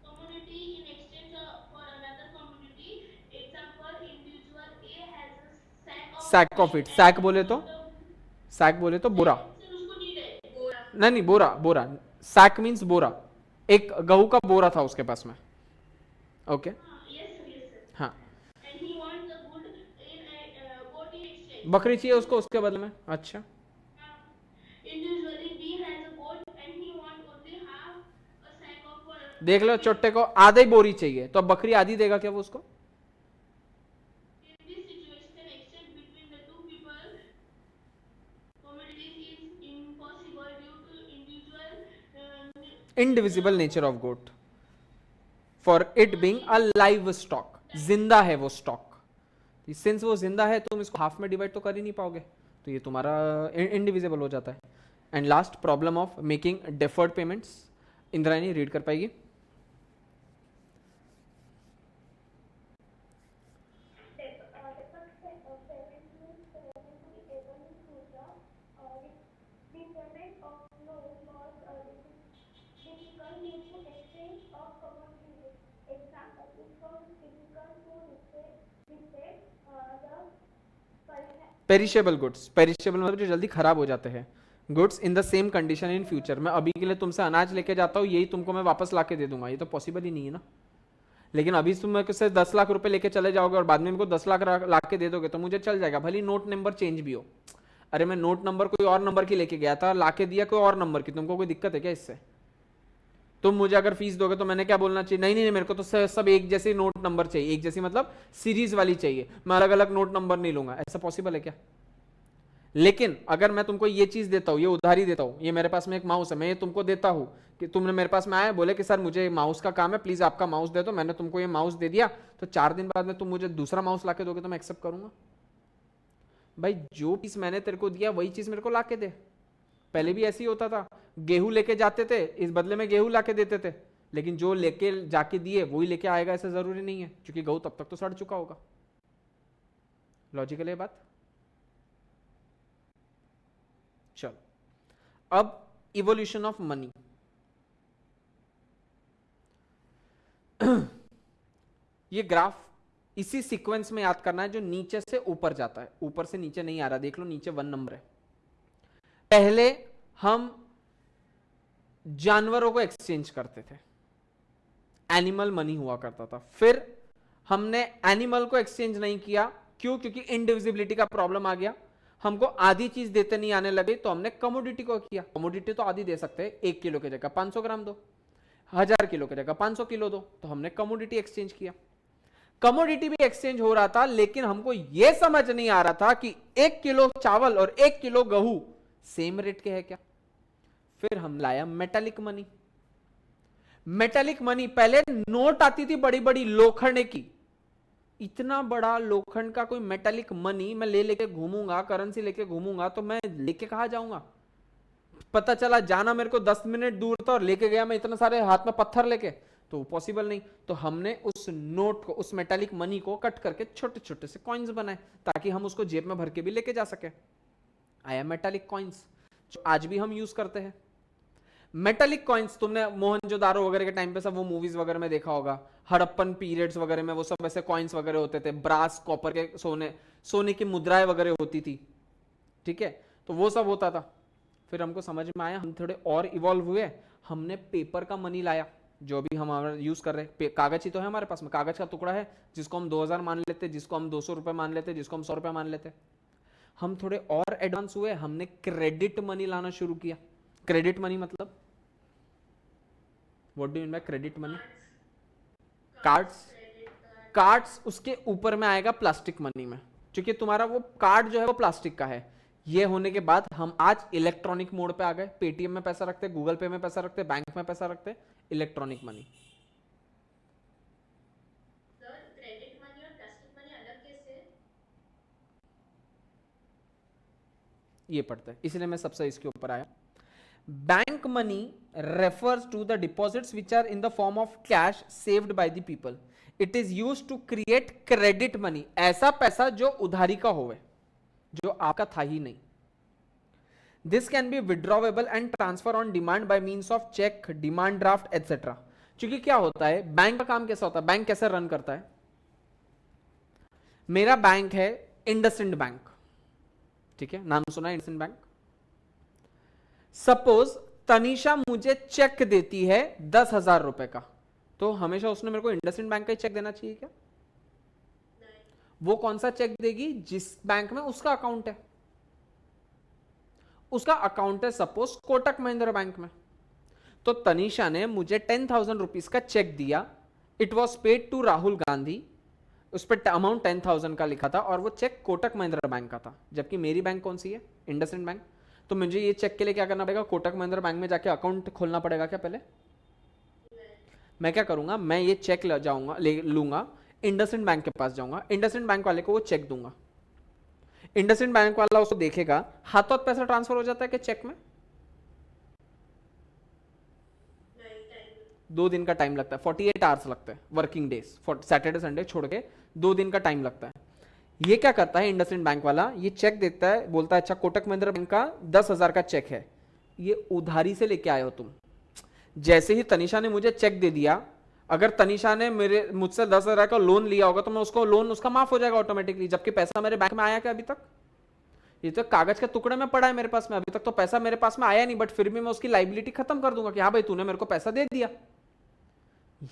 commodity in exchange for another commodity. Example, individual A has a sack of Sack of wheat it. and Sack he बोले तो, bought the sack बोले तो बोरा. Sir उसको need है बोरा नहीं नहीं, बोरा बोरा. Sac means बोरा. एक गेहूं का बोरा था उसके पास में. ओके. यस सर हाँ. And he want the good in goat in exchange बकरी चाहिए उसको उसके बदले में. अच्छा. individually B has a goat and he want only half a sack of देख लो, चोट्टे को आधा ही बोरी चाहिए, तो अब बकरी आधी देगा क्या वो उसको? in this situation exchange between the two people commodities is impossible due to individual Indivisible nature of goat. For it being a live stock. जिंदा है वो स्टॉक. सिंस वो जिंदा है तुम इसको हाफ में डिवाइड तो कर ही नहीं पाओगे, तो ये तुम्हारा इंडिविजिबल हो जाता है. And last, problem of making deferred payments. Indrayani read कर पाएगी? Perishable goods. पेरिशेबल मतलब जो जल्दी खराब हो जाते हैं. Goods in the same condition in future. मैं अभी के लिए तुमसे अनाज लेके जाता हूँ, यही तुमको मैं वापस ला के दे दूंगा, ये तो पॉसिबल ही नहीं है ना. लेकिन अभी तुम मेरे से 10 लाख रुपए लेके चले जाओगे और बाद में मेरे को 10 लाख ला के दे दोगे तो मुझे चल जाएगा, भले नोट नंबर चेंज भी हो. अरे मैं नोट नंबर कोई और नंबर की लेके गया था, ला के दिया कोई और नंबर की, तुमको कोई दिक्कत है क्या इससे? तुम मुझे अगर फीस दोगे तो मैंने क्या बोलना चाहिए? नहीं नहीं, मेरे को तो सब एक जैसे नोट नंबर चाहिए. एक जैसी मतलब सीरीज वाली चाहिए, मैं अलग अलग नोट नंबर नहीं लूंगा. ऐसा पॉसिबल है क्या? लेकिन अगर मैं तुमको ये चीज देता हूँ, ये उधारी देता हूँ, ये मेरे पास में एक माउस है, मैं ये तुमको देता हूँ कि तुमने मेरे पास में आया, बोले कि सर मुझे माउस का काम है, प्लीज आपका माउस दे दो. मैंने तुमको ये माउस दे दिया, तो 4 दिन बाद में तुम मुझे दूसरा माउस लाके दोगे तो मैं एक्सेप्ट करूंगा. भाई जो चीज मैंने तेरे को दिया वही चीज मेरे को लाके दे. पहले भी ऐसे ही होता था, गेहूं लेके जाते थे, इस बदले में गेहूं लाके देते थे, लेकिन जो लेके जाके दिए वही लेके आएगा ऐसा जरूरी नहीं है, क्योंकि गेहूं तब तक तो सड़ चुका होगा. लॉजिकल है बात? चलो, अब इवोल्यूशन ऑफ मनी. ये ग्राफ इसी सीक्वेंस में याद करना है जो नीचे से ऊपर जाता है, ऊपर से नीचे नहीं आ रहा. देख लो नीचे 1 नंबर है. पहले हम जानवरों को एक्सचेंज करते थे, एनिमल मनी हुआ करता था. फिर हमने एनिमल को एक्सचेंज नहीं किया. क्यों? क्योंकि इंडिविजिबिलिटी का प्रॉब्लम आ गया. हमको आधी चीज देते नहीं आने लगे, तो हमने कमोडिटी को किया. कमोडिटी तो आधी दे सकते हैं, 1 किलो की जगह 500 ग्राम दो, 1000 किलो की जगह 500 किलो दो, तो हमने कमोडिटी एक्सचेंज किया. कमोडिटी भी एक्सचेंज हो रहा था, लेकिन हमको यह समझ नहीं आ रहा था कि 1 किलो चावल और 1 किलो गेहूं सेम रेट के है क्या. फिर हम लाया मेटालिक मनी. मेटालिक मनी, पहले नोट आती थी बड़ी बड़ी लोखंड की. इतना बड़ा लोखंड का कोई मेटालिक मनी मैं लेके घूमूंगा, करेंसी लेके घूमूंगा, तो मैं लेके कहां जाऊंगा? पता चला जाना मेरे को 10 मिनट दूर था और लेके गया मैं इतने सारे हाथ में पत्थर लेके, तो पॉसिबल नहीं. तो हमने उस नोट को, उस मेटालिक मनी को कट करके छोटे छोटे से कॉइन्स बनाए, ताकि हम उसको जेब में भर के भी लेके जा सके. आया मेटालिक कॉइन्स, जो आज भी हम यूज करते हैं. मेटालिक कॉइन्स तुमने मोहनजोदारो वगैरह के टाइम पे सब वो मूवीज वगैरह में देखा होगा. हड़प्पन पीरियड्स वगैरह में वो सब ऐसे कॉइन्स वगैरह होते थे, ब्रास कॉपर के, सोने की मुद्राएं वगैरह होती थी. ठीक है, तो वो सब होता था. फिर हमको समझ में आया, हम थोड़े और इवॉल्व हुए, हमने पेपर का मनी लाया, जो भी हम यूज कर रहे हैं. कागज ही तो है हमारे पास में, कागज का टुकड़ा है, जिसको हम 2000 मान लेते, जिसको हम 200 रुपए मान लेते, जिसको हम 100 रुपए मान लेते. हम थोड़े और एडवांस हुए, हमने क्रेडिट मनी लाना शुरू किया. क्रेडिट मनी मतलब, what do you mean by credit money? Cards. Cards उसके ऊपर में आएगा प्लास्टिक मनी में, क्योंकि तुम्हारा वो कार्ड जो है वो प्लास्टिक का है. ये होने के बाद हम आज इलेक्ट्रॉनिक मोड पे आ गए. पेटीएम में पैसा रखते, गूगल पे में पैसा रखते, बैंक में पैसा रखते, electronic money. Sir credit money और प्लास्टिक मनी अलग कैसे है? ये पढ़ते हैं, इसलिए मैं सबसे इसके ऊपर आया. Bank money refers to the deposits which are in the form of cash saved by the people. It is used to create credit money. ऐसा पैसा जो उधारी का होवे, जो आपका था ही नहीं. This can be withdrawable and transfer on demand by means of check, demand draft, etc. क्योंकि क्या होता है, बैंक का काम कैसा होता है, बैंक कैसे रन करता है. मेरा बैंक है इंडसइंड बैंक, ठीक है, नाम सुना है इंडसइंड बैंक. सपोज तनीषा मुझे चेक देती है 10,000 रुपए का, तो हमेशा उसने मेरे को इंडसइंड बैंक का ही चेक देना चाहिए क्या? वो कौन सा चेक देगी? जिस बैंक में उसका अकाउंट है. उसका अकाउंट है सपोज कोटक महिंद्रा बैंक में, तो तनीषा ने मुझे 10,000 रुपीज का चेक दिया. It was paid to Rahul Gandhi. उस पर अमाउंट 10,000 का लिखा था और वो चेक कोटक महिंद्रा बैंक का था, जबकि मेरी बैंक कौन सी है? इंडसइंड बैंक. तो मुझे ये चेक के लिए क्या करना पड़ेगा? कोटक महिंद्रा बैंक में जाके अकाउंट खोलना पड़ेगा क्या? पहले मैं क्या करूंगा, मैं ये चेक ले लूंगा, इंडसइंड बैंक के पास जाऊंगा, इंडसइंड बैंक वाले को वो चेक दूंगा. इंडसइंड बैंक वाला उसको देखेगा, हाथों हाथ पैसा ट्रांसफर हो जाता है कि चेक में? 2 दिन का टाइम लगता है, 48 आवर्स लगता है, वर्किंग डेज, सैटरडे संडे छोड़ के 2 दिन का टाइम लगता है. ये क्या करता है इंडसइंड बैंक वाला, ये चेक देता है, बोलता है अच्छा कोटक महिंद्रा बैंक का 10,000 का चेक है, ये उधारी से लेके आए हो तुम. जैसे ही तनीषा ने मुझे चेक दे दिया, अगर तनीषा ने मुझसे 10,000 का लोन लिया होगा तो मैं उसको लोन उसका माफ हो जाएगा ऑटोमेटिकली, जबकि पैसा मेरे बैंक में आया क्या अभी तक? ये तो कागज के टुकड़े में पड़ा है मेरे पास में, अभी तक तो पैसा मेरे पास में आया नहीं, बट फिर भी मैं उसकी लाइबिलिटी खत्म कर दूंगा कि हाँ भाई तूने मेरे को पैसा दे दिया.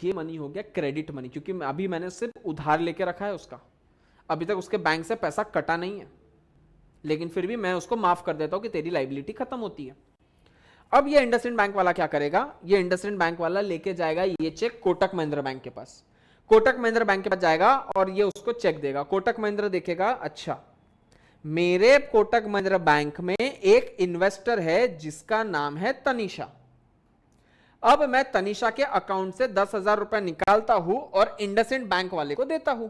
ये मनी हो गया क्रेडिट मनी, क्योंकि अभी मैंने सिर्फ उधार लेके रखा है उसका, अभी तक उसके बैंक से पैसा कटा नहीं है, लेकिन फिर भी मैं उसको माफ कर देता हूं कि तेरी लाइबिलिटी खत्म होती है. अब ये इंडसइंड बैंक वाला क्या करेगा, ये इंडसइंड बैंक वाला लेके जाएगा ये चेक कोटक महिंद्रा बैंक के पास. कोटक महिंद्रा बैंक के पास जाएगा और ये उसको चेक देगा. कोटक महिंद्रा देखेगा, अच्छा मेरे कोटक महिंद्रा बैंक में एक इन्वेस्टर है जिसका नाम है तनीषा. अब मैं तनीषा के अकाउंट से 10,000 रुपए निकालता हूं और इंडसइंड बैंक वाले को देता हूं.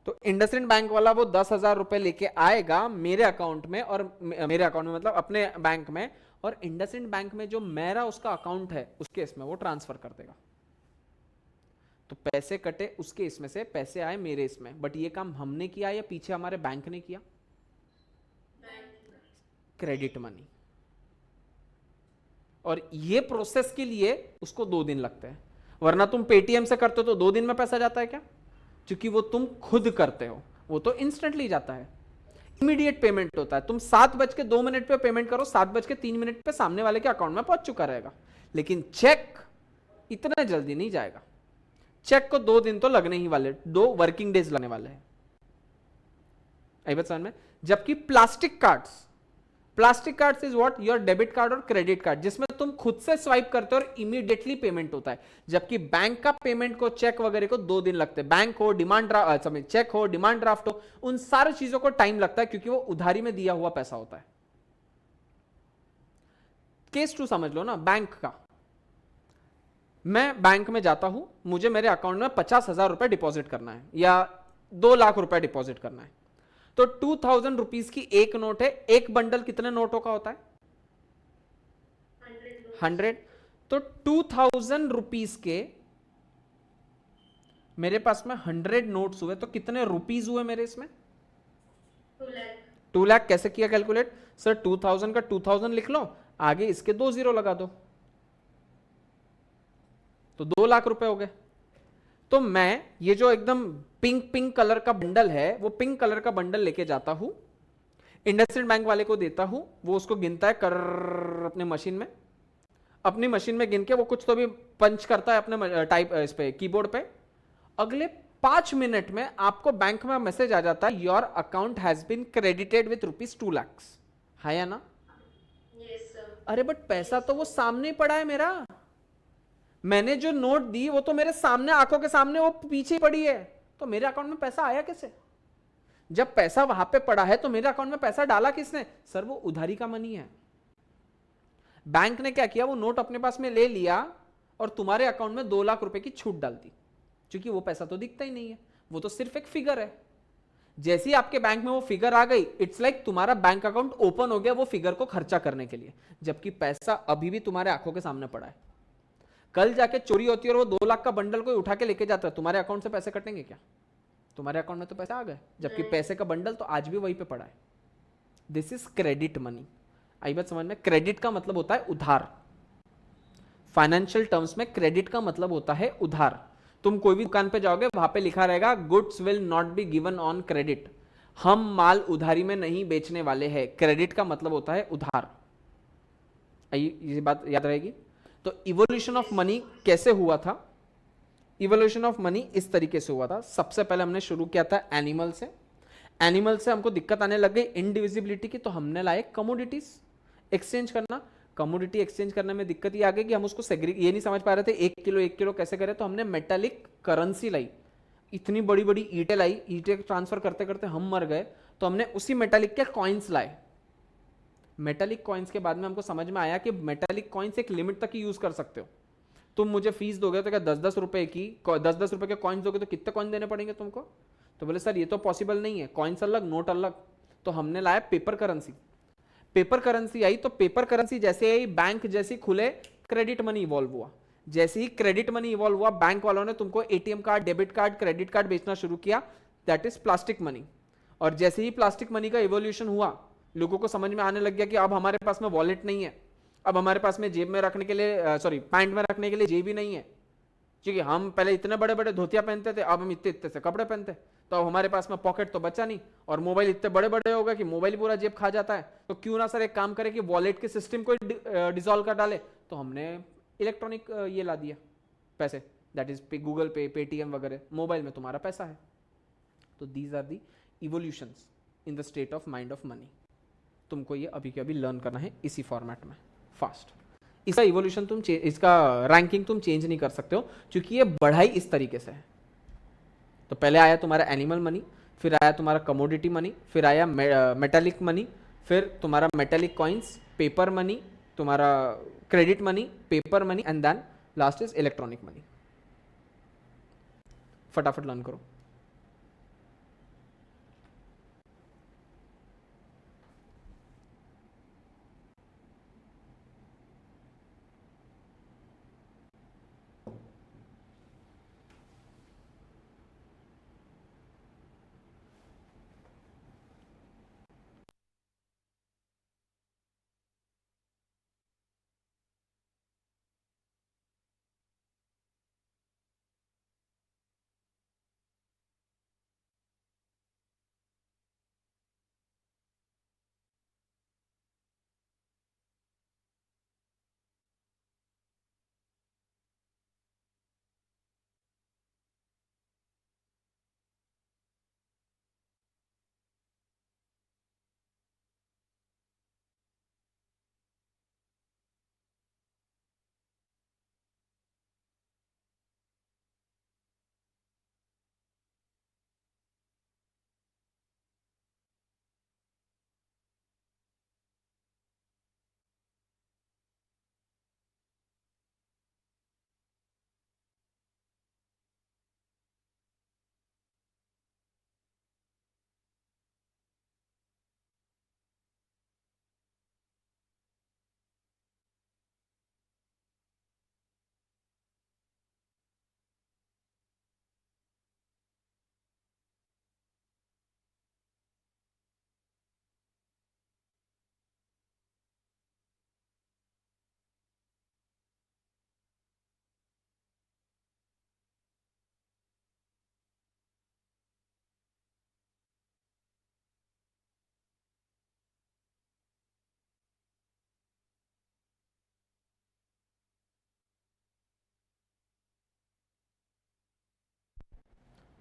तो इंडसइंड बैंक वाला वो 10,000 रुपए लेके आएगा मेरे अकाउंट में, और मेरे अकाउंट में मतलब अपने बैंक में, और इंडसइंड बैंक में जो मेरा उसका अकाउंट है उसके इसमें वो ट्रांसफर कर देगा. तो पैसे कटे उसके इसमें से, पैसे आए मेरे इसमें, बट ये काम हमने किया या पीछे हमारे बैंक ने किया? Credit money. और ये प्रोसेस के लिए उसको 2 दिन लगते हैं, वरना तुम पेटीएम से करते हो तो 2 दिन में पैसा जाता है क्या? क्योंकि वो तुम खुद करते हो, वो तो इंस्टेंटली जाता है, इमीडिएट पेमेंट होता है. तुम 7:02 पे पेमेंट करो, 7:03 पे सामने वाले के अकाउंट में पहुंच चुका रहेगा. लेकिन चेक इतना जल्दी नहीं जाएगा. चेक को 2 दिन तो लगने ही वाले, 2 वर्किंग डेज लगने वाले हैं. आई बात समझ में? जबकि plastic cards is what, your debit card और क्रेडिट कार्ड, जिसमें तुम खुद से स्वाइप करते हो और इमीडिएटली पेमेंट होता है. जबकि बैंक का पेमेंट को, चेक वगैरह को 2 दिन लगते हैं. बैंक हो, डिमांड ड्राफ्ट, चेक हो, डिमांड ड्राफ्ट हो, उन सारी चीजों को टाइम लगता है क्योंकि वो उधारी में दिया हुआ पैसा होता है. केस 2 समझ लो ना, बैंक का. मैं बैंक में जाता हूं, मुझे मेरे अकाउंट में 50,000 रुपए डिपॉजिट करना है या 2 लाख रुपए डिपॉजिट करना है. तो 2,000 रुपीज की एक नोट है. एक बंडल कितने नोटों का होता है? 100. तो 2,000 रुपीज के मेरे पास में 100 नोट्स हुए, तो कितने रुपीज हुए मेरे इसमें? 2 लाख. कैसे किया कैलकुलेट? सर 2,000 का 2,000 लिख लो, आगे इसके 2 जीरो लगा दो, तो 2 लाख रुपए हो गए. तो मैं ये जो एकदम पिंक कलर का बंडल है, वो पिंक कलर का बंडल लेके जाता हूं, इंडसइंड बैंक वाले को देता हूं, वो उसको गिनता है कर अपने मशीन में, अपनी मशीन में गिन के वो कुछ तो भी पंच करता है अपने टाइप इस पे कीबोर्ड पे. अगले 5 मिनट में आपको बैंक में मैसेज आ जाता है, your account has been credited with ₹2 lakh. है या ना? Yes, sir. अरे बट पैसा तो वो सामने पड़ा है मेरा. मैंने जो नोट दी वो तो मेरे सामने, आंखों के सामने वो पीछे पड़ी है, तो मेरे अकाउंट में पैसा आया कैसे? जब पैसा वहां पे पड़ा है तो मेरे अकाउंट में पैसा डाला किसने? सर वो उधारी का मनी है. बैंक ने क्या किया, वो नोट अपने पास में ले लिया और तुम्हारे अकाउंट में 2 लाख रुपए की छूट डाल दी, क्योंकि वो पैसा तो दिखता ही नहीं है, वो तो सिर्फ एक फिगर है. जैसे ही आपके बैंक में वो फिगर आ गई, इट्स लाइक तुम्हारा बैंक अकाउंट ओपन हो गया वो फिगर को खर्चा करने के लिए, जबकि पैसा अभी भी तुम्हारे आंखों के सामने पड़ा है। कल जाके चोरी होती है और वो 2 लाख का बंडल कोई उठा के लेके जाता है, तुम्हारे अकाउंट से पैसे कटेंगे क्या? तुम्हारे अकाउंट में तो पैसे आ गए, जबकि पैसे का बंडल तो आज भी वहीं पे पड़ा है। This is credit money. आई बात समझ में? क्रेडिट का मतलब होता है उधार। फाइनेंशियल टर्म्स में क्रेडिट का मतलब होता है उधार। तुम कोई भी दुकान पे जाओगे, वहां पे लिखा रहेगा goods will not be given on credit. हम माल उधारी में नहीं बेचने वाले हैं। क्रेडिट का मतलब होता है उधार। ये बात याद रहेगी। तो इवोल्यूशन ऑफ मनी कैसे हुआ था? इवोल्यूशन ऑफ मनी इस तरीके से हुआ था। सबसे पहले हमने शुरू किया था एनिमल से। एनिमल से हमको दिक्कत आने लग गई इंडिविजिबिलिटी की, तो हमने लाए कमोडिटीज एक्सचेंज करना। कमोडिटी एक्सचेंज करने में दिक्कत ये आ गई कि हम उसको ये नहीं समझ पा रहे थे 1 किलो कैसे करें, तो हमने मेटालिक करेंसी लाई। इतनी बड़ी बड़ी ईंटें लाई, ईंटें ट्रांसफर करते करते हम मर गए, तो हमने उसी मेटालिक के कॉइन्स लाए। मेटालिक कॉइन्स के बाद में हमको समझ में आया कि मेटालिक कॉइन्स एक लिमिट तक ही यूज कर सकते हो। तुम मुझे फीस दोगे तो क्या 10-10 रुपए की 10-10 रुपए के कॉइन्स दोगे तो कितने कॉइन देने पड़ेंगे तुमको? तो बोले सर ये तो पॉसिबल नहीं है, कॉइन्स अलग नोट अलग। तो हमने लाया पेपर करेंसी। पेपर करेंसी आई तो पेपर करेंसी जैसे आई, बैंक जैसे खुले क्रेडिट मनी इवॉल्व हुआ। जैसे ही क्रेडिट मनी इवॉल्व हुआ, बैंक वालों ने तुमको ATM card, debit card, credit card बेचना शुरू किया, दैट इज प्लास्टिक मनी। और जैसे ही प्लास्टिक मनी का इवोल्यूशन हुआ, लोगों को समझ में आने लग गया कि अब हमारे पास में वॉलेट नहीं है, अब हमारे पास में जेब में रखने के लिए पैंट में रखने के लिए जेब ही नहीं है। क्योंकि हम पहले इतने बड़े बड़े धोतिया पहनते थे, अब हम इतने इतने से कपड़े पहनते, तो अब हमारे पास में पॉकेट तो बचा नहीं, और मोबाइल इतने बड़े बड़े हो गए कि मोबाइल पूरा जेब खा जाता है। तो क्यों ना सर एक काम करें कि वॉलेट के सिस्टम को डिसॉल्व कर डाले। तो हमने इलेक्ट्रॉनिक ये ला दिया पैसे, that is Google Pay, Paytm वगैरह, मोबाइल में तुम्हारा पैसा है। तो these are the evolutions in the state of mind of money. तुमको ये अभी के अभी लर्न करना है इसी फॉर्मेट में फास्ट। इसका इवोल्यूशन तुम इसका रैंकिंग तुम चेंज नहीं कर सकते हो, क्योंकि ये बढ़ाई इस तरीके से है। तो पहले आया तुम्हारा एनिमल मनी, फिर आया तुम्हारा कमोडिटी मनी, फिर आया मेटालिक मनी, फिर तुम्हारा मेटालिक कॉइन्स, पेपर मनी, तुम्हारा credit money, paper money, and then last is electronic money. फटाफट लर्न करो।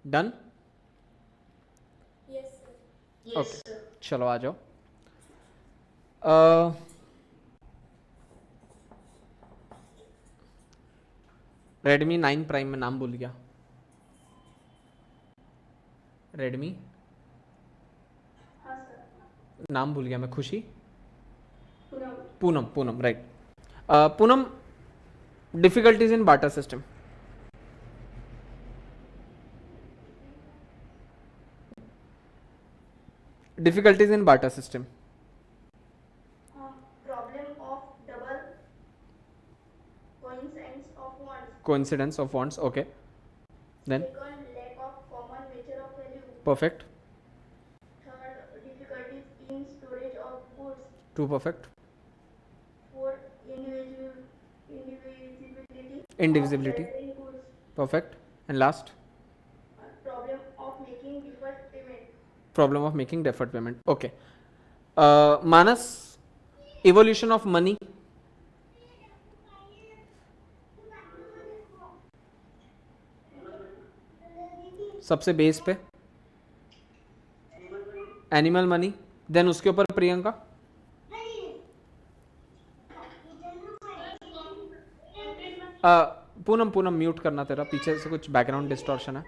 Done? Yes, sir. Yes, Okay. sir. चलो आ जाओ। रेडमी 9 प्राइम में नाम भूल गया। रेडमी हाँ सर। नाम भूल गया मैं। खुशी, Poonam. Poonam, Poonam, right. Poonam, difficulties in barter system. Difficulties in barter system. Problem of double coincidence of wants. Coincidence of wants. Okay. Then Second, lack of common measure of value. perfect. Third, difficulties in storage of goods. 2 perfect. Fourth, Indivisibility. of gathering goods. Perfect. And last, Problem of making deferred payment. problem of making deferred payment. Okay. Manas, evolution of money. सबसे base पे animal money, then उसके ऊपर Priyanka. Poonam Poonam mute करना, तेरा पीछे से कुछ background distortion है.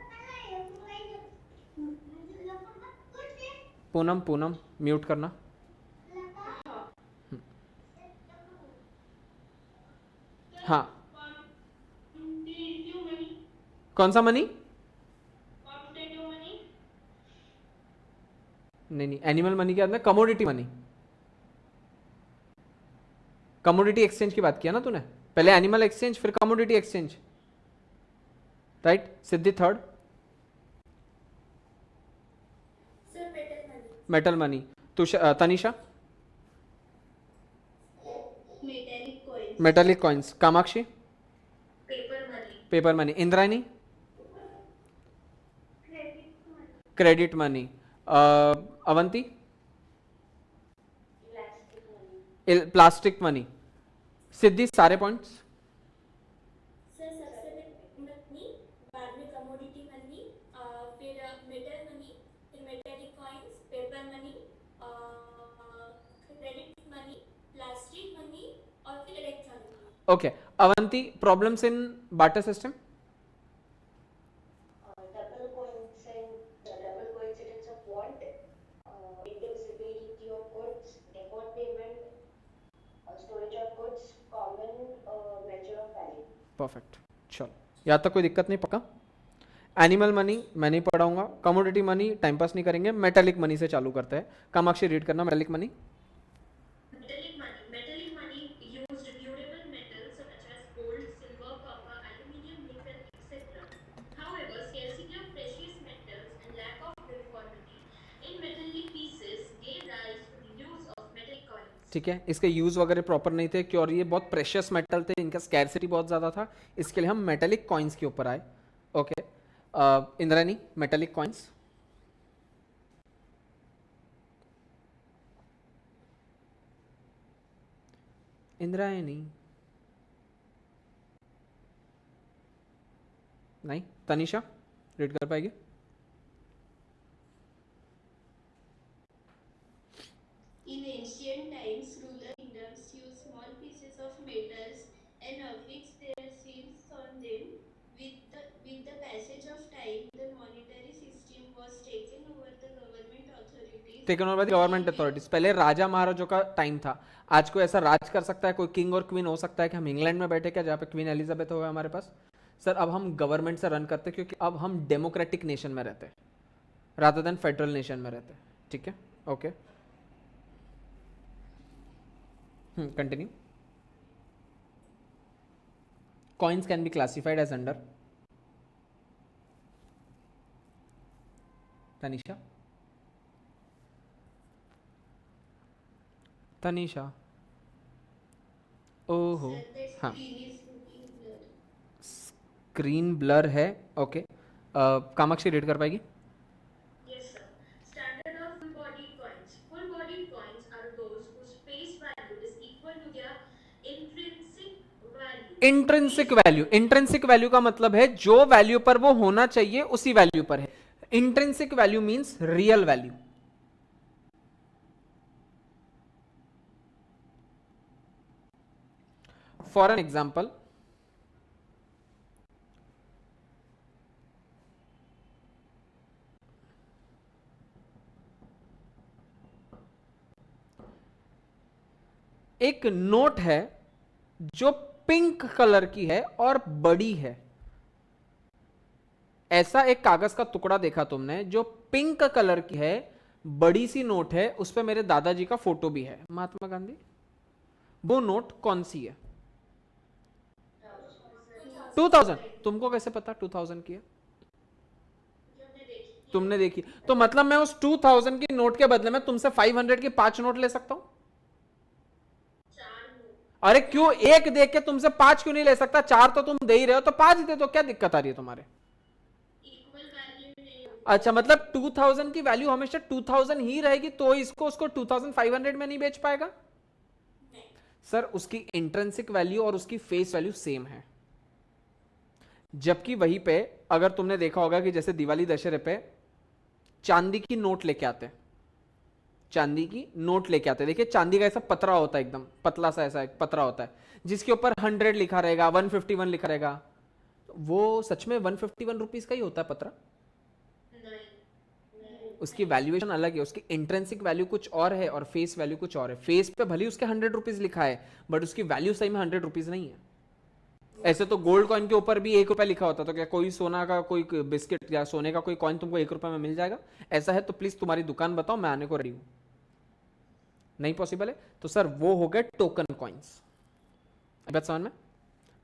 पूनम पूनम म्यूट करना. हाँ, कौन सा मनी? नहीं नहीं, एनिमल मनी के अंदर कमोडिटी मनी. कमोडिटी एक्सचेंज की बात किया ना तूने, पहले एनिमल एक्सचेंज फिर commodity exchange, right? Siddhi third. Sir, metal money. Metal money. Tanisha Metallic coins. Metallic coins. Kamakshi Paper money. Paper money. Indrayani credit money. Avanti plastic money. Siddhi सारे पॉइंट्स. सर सबसे पहले मनी, बाद में कमोडिटी मनी, फिर मेटल मनी, फिर metallic coins, paper money, credit money, plastic money और फिर electronic. Okay. Avanti, problems in barter system. Double coincidence of want, indivisibility of goods, deferred payment, storage of goods, common measure of value. Perfect. चलो, यहाँ तक कोई दिक्कत नहीं. पक्का. Animal money मैं नहीं पढ़ाऊंगा. कमोडिटी मनी टाइम पास नहीं करेंगे. मेटालिक मनी से चालू करते हैं. कामाक्षी रीड करना. Metallic money. Metallic money. Metallic money used durable metals such as gold, silver, copper, aluminium, nickel, etc. However, scarcity of precious metals and lack of uniformity in metallic pieces gave rise to the use of metallic coins. ठीक है, इसके use वगैरह proper नहीं थे, क्यों? ये बहुत precious metal थे, इनका स्कैरसिटी बहुत ज़्यादा था, इसके लिए हम मेटालिक कॉइन्स के ऊपर आए. Okay. Indrani, metallic coins. Indrayani नहीं. तनिषा रीड कर पाएगी? In ancient times, ruler kingdoms used small pieces of metals and affixed their seals on them. With the passage of time, the monetary system was taken over the government authorities. Taken over by the government authorities. पहले राजा महाराजों का time था. आज कोई ऐसा राज कर सकता है, कोई किंग और क्वीन हो सकता है कि हम इंग्लैंड में बैठे क्या, जहाँ पे क्वीन एलिजाबेथ हो हमारे पास? सर, अब हम गवर्नमेंट से रन करते हैं, क्योंकि अब हम डेमोक्रेटिक नेशन में रहते हैं रादर देन फेडरल नेशन में रहते हैं. ठीक है. Okay. Continue. Coins can be classified as under. Tanisha. Tanisha. ओहो. Sir, the हाँ. screen is looking blurred. Screen blur है. ओके. कामाक्षी रीड कर पाएगी? Yes, sir. Standard of full-bodied coins. Full-bodied coins are those whose face value is equal to their intrinsic value. Intrinsic value. Intrinsic value का मतलब है जो value पर वो होना चाहिए उसी वैल्यू पर है. Intrinsic value means real value. For an example, एक नोट है जो पिंक कलर की है और बड़ी है. ऐसा एक कागज का टुकड़ा देखा तुमने जो पिंक कलर की है, बड़ी सी नोट है, उस पे मेरे दादाजी का फोटो भी है, महात्मा गांधी, वो नोट कौन सी है? 2000। तुमको कैसे पता 2000 की है? तुमने देखी तो मतलब मैं उस 2000 की नोट के बदले में तुमसे 500 की 5 नोट ले सकता हूं? अरे क्यों, एक देख के तुमसे 5 क्यों नहीं ले सकता? 4 तो तुम दे ही रहे हो, तो 5 दे दो, क्या दिक्कत आ रही है तुम्हारे? अच्छा, मतलब 2000 की वैल्यू हमेशा 2000 ही रहेगी, तो इसको उसको 2500 में नहीं बेच पाएगा? सर उसकी इंट्रिंसिक वैल्यू और उसकी फेस वैल्यू सेम है। जबकि वहीं पे अगर तुमने देखा होगा कि जैसे दिवाली दशहरे पे चांदी की नोट लेके आते हैं, चांदी की नोट लेके आते हैं, देखिए चांदी का ऐसा पतरा होता है, एकदम पतला सा ऐसा एक पतरा होता है जिसके ऊपर 100 लिखा रहेगा, 151 लिखा रहेगा। वो सच में 151 रुपीज का ही होता है पतरा? उसकी वैल्यूएशन अलग है, उसकी इंट्रिंसिक वैल्यू कुछ और है और फेस वैल्यू कुछ और है। फेस पे भले उसके 100 रुपीज लिखा है, बट उसकी वैल्यू सही में 100 रुपीज नहीं है। ऐसे तो गोल्ड कॉइन के ऊपर भी 1 रुपया लिखा होता, तो क्या कोई सोना का कोई बिस्किट या सोने का कोई कॉइन तुमको 1 रुपये में मिल जाएगा? ऐसा है तो प्लीज तुम्हारी दुकान बताओ, मैं आने को रेडी हूं। नहीं पॉसिबल है, तो सर वो हो गए टोकन कॉइन्स। बात समझ में?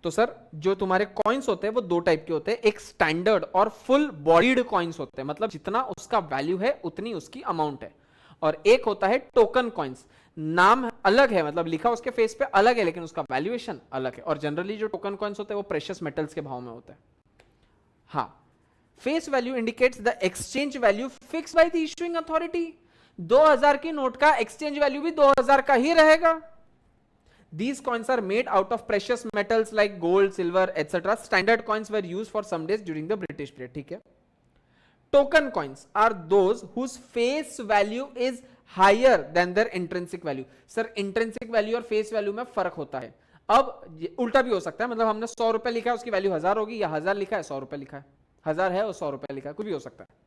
तो सर जो तुम्हारे कॉइन्स होते हैं वो 2 टाइप के होते हैं, एक स्टैंडर्ड और फुल बॉडीड कॉइन्स होते हैं, मतलब जितना उसका वैल्यू है उतनी उसकी अमाउंट है, और एक होता है टोकन कॉइन्स। नाम अलग है, मतलब लिखा उसके फेस पे अलग है, लेकिन उसका वैल्यूएशन अलग है। और जनरली जो टोकन कॉइन्स होते हैं वो प्रेशियस मेटल्स के भाव में होते हैं। हाँ, face value indicates the exchange value fix by the issuing authority. 2000 की नोट का एक्सचेंज वैल्यू भी 2000 का ही रहेगा। These coins are made out of precious metals like gold, silver, etc. Standard coins were used for some days during the British period. ठीक है? Token coins are those whose face value is higher than their intrinsic value. Sir, intrinsic value और face value में फर्क होता है। अब उल्टा भी हो सकता है, मतलब हमने 100 रुपए लिखा है, उसकी वैल्यू 1000 होगी, या 1000 लिखा है 100 रुपए लिखा है, 1000 है और 100 रुपए लिखा है, कुछ भी हो सकता है।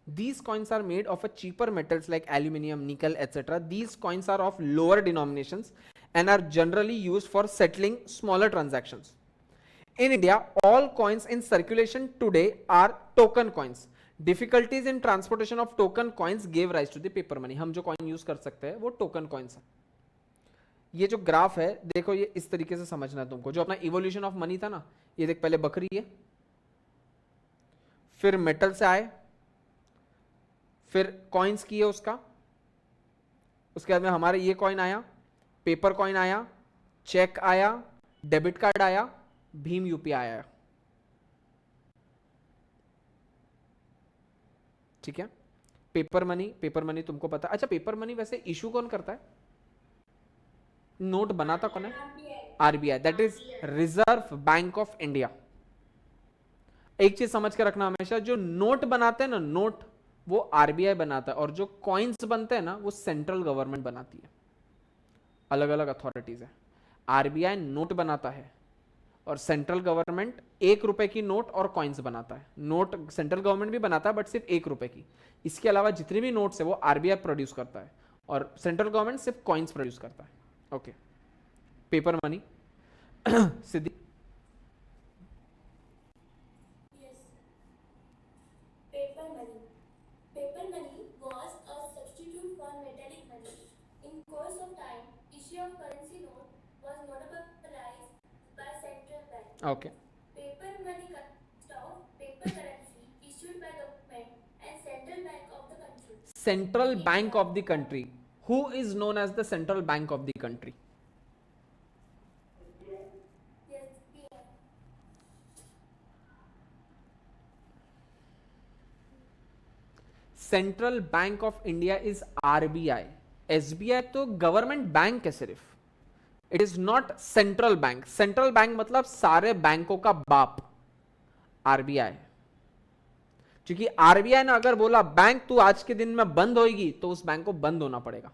These coins are made of a cheaper metals like aluminium, nickel, etc. These coins are of lower denominations and are generally used for settling smaller transactions. In India, all coins in circulation today are token coins. Difficulties in transportation of token coins gave rise to the paper money. हम जो coin use कर सकते हैं वो token coins है। ये जो graph है देखो, ये इस तरीके से समझना है तुमको। जो अपना evolution of money था ना, ये देख, पहले बकरी है, फिर मेटल से आए, फिर कॉइन्स किए उसका, उसके बाद में हमारे ये कॉइन आया, पेपर कॉइन आया, चेक आया, डेबिट कार्ड आया, भीम यूपीआई आया। ठीक है? पेपर मनी तुमको पता। अच्छा, पेपर मनी वैसे इशू कौन करता है? नोट बनाता कौन है? RBI, that is reserve bank of India. एक चीज समझ के रखना हमेशा, जो नोट बनाते हैं ना, नोट वो आरबीआई बनाता है, और जो कॉइन्स बनते हैं ना वो सेंट्रल गवर्नमेंट बनाती है। अलग अलग अथॉरिटीज है। आरबीआई नोट बनाता है और सेंट्रल गवर्नमेंट 1 रुपए की नोट और कॉइन्स बनाता है। नोट सेंट्रल गवर्नमेंट भी बनाता है, बट सिर्फ 1 रुपए की। इसके अलावा जितनी भी नोट्स है वो आरबीआई प्रोड्यूस करता है, और सेंट्रल गवर्नमेंट सिर्फ कॉइन्स प्रोड्यूस करता है। Okay, paper money Siddhi. Yes. Paper money. Paper money was a substitute for metallic money. In course of time, issue of currency note was monopolized by central bank. Okay, Paper money consists of paper currency issued by government and central bank of the country. Central bank of the country. Who is known as the central bank of the country? Yes, PM. Central bank of India is RBI. SBI तो government bank है सिर्फ, it is not central bank. Central bank मतलब सारे बैंकों का बाप RBI. क्योंकि RBI ने अगर बोला बैंक तू आज के दिन में बंद होगी, तो उस बैंक को बंद होना पड़ेगा।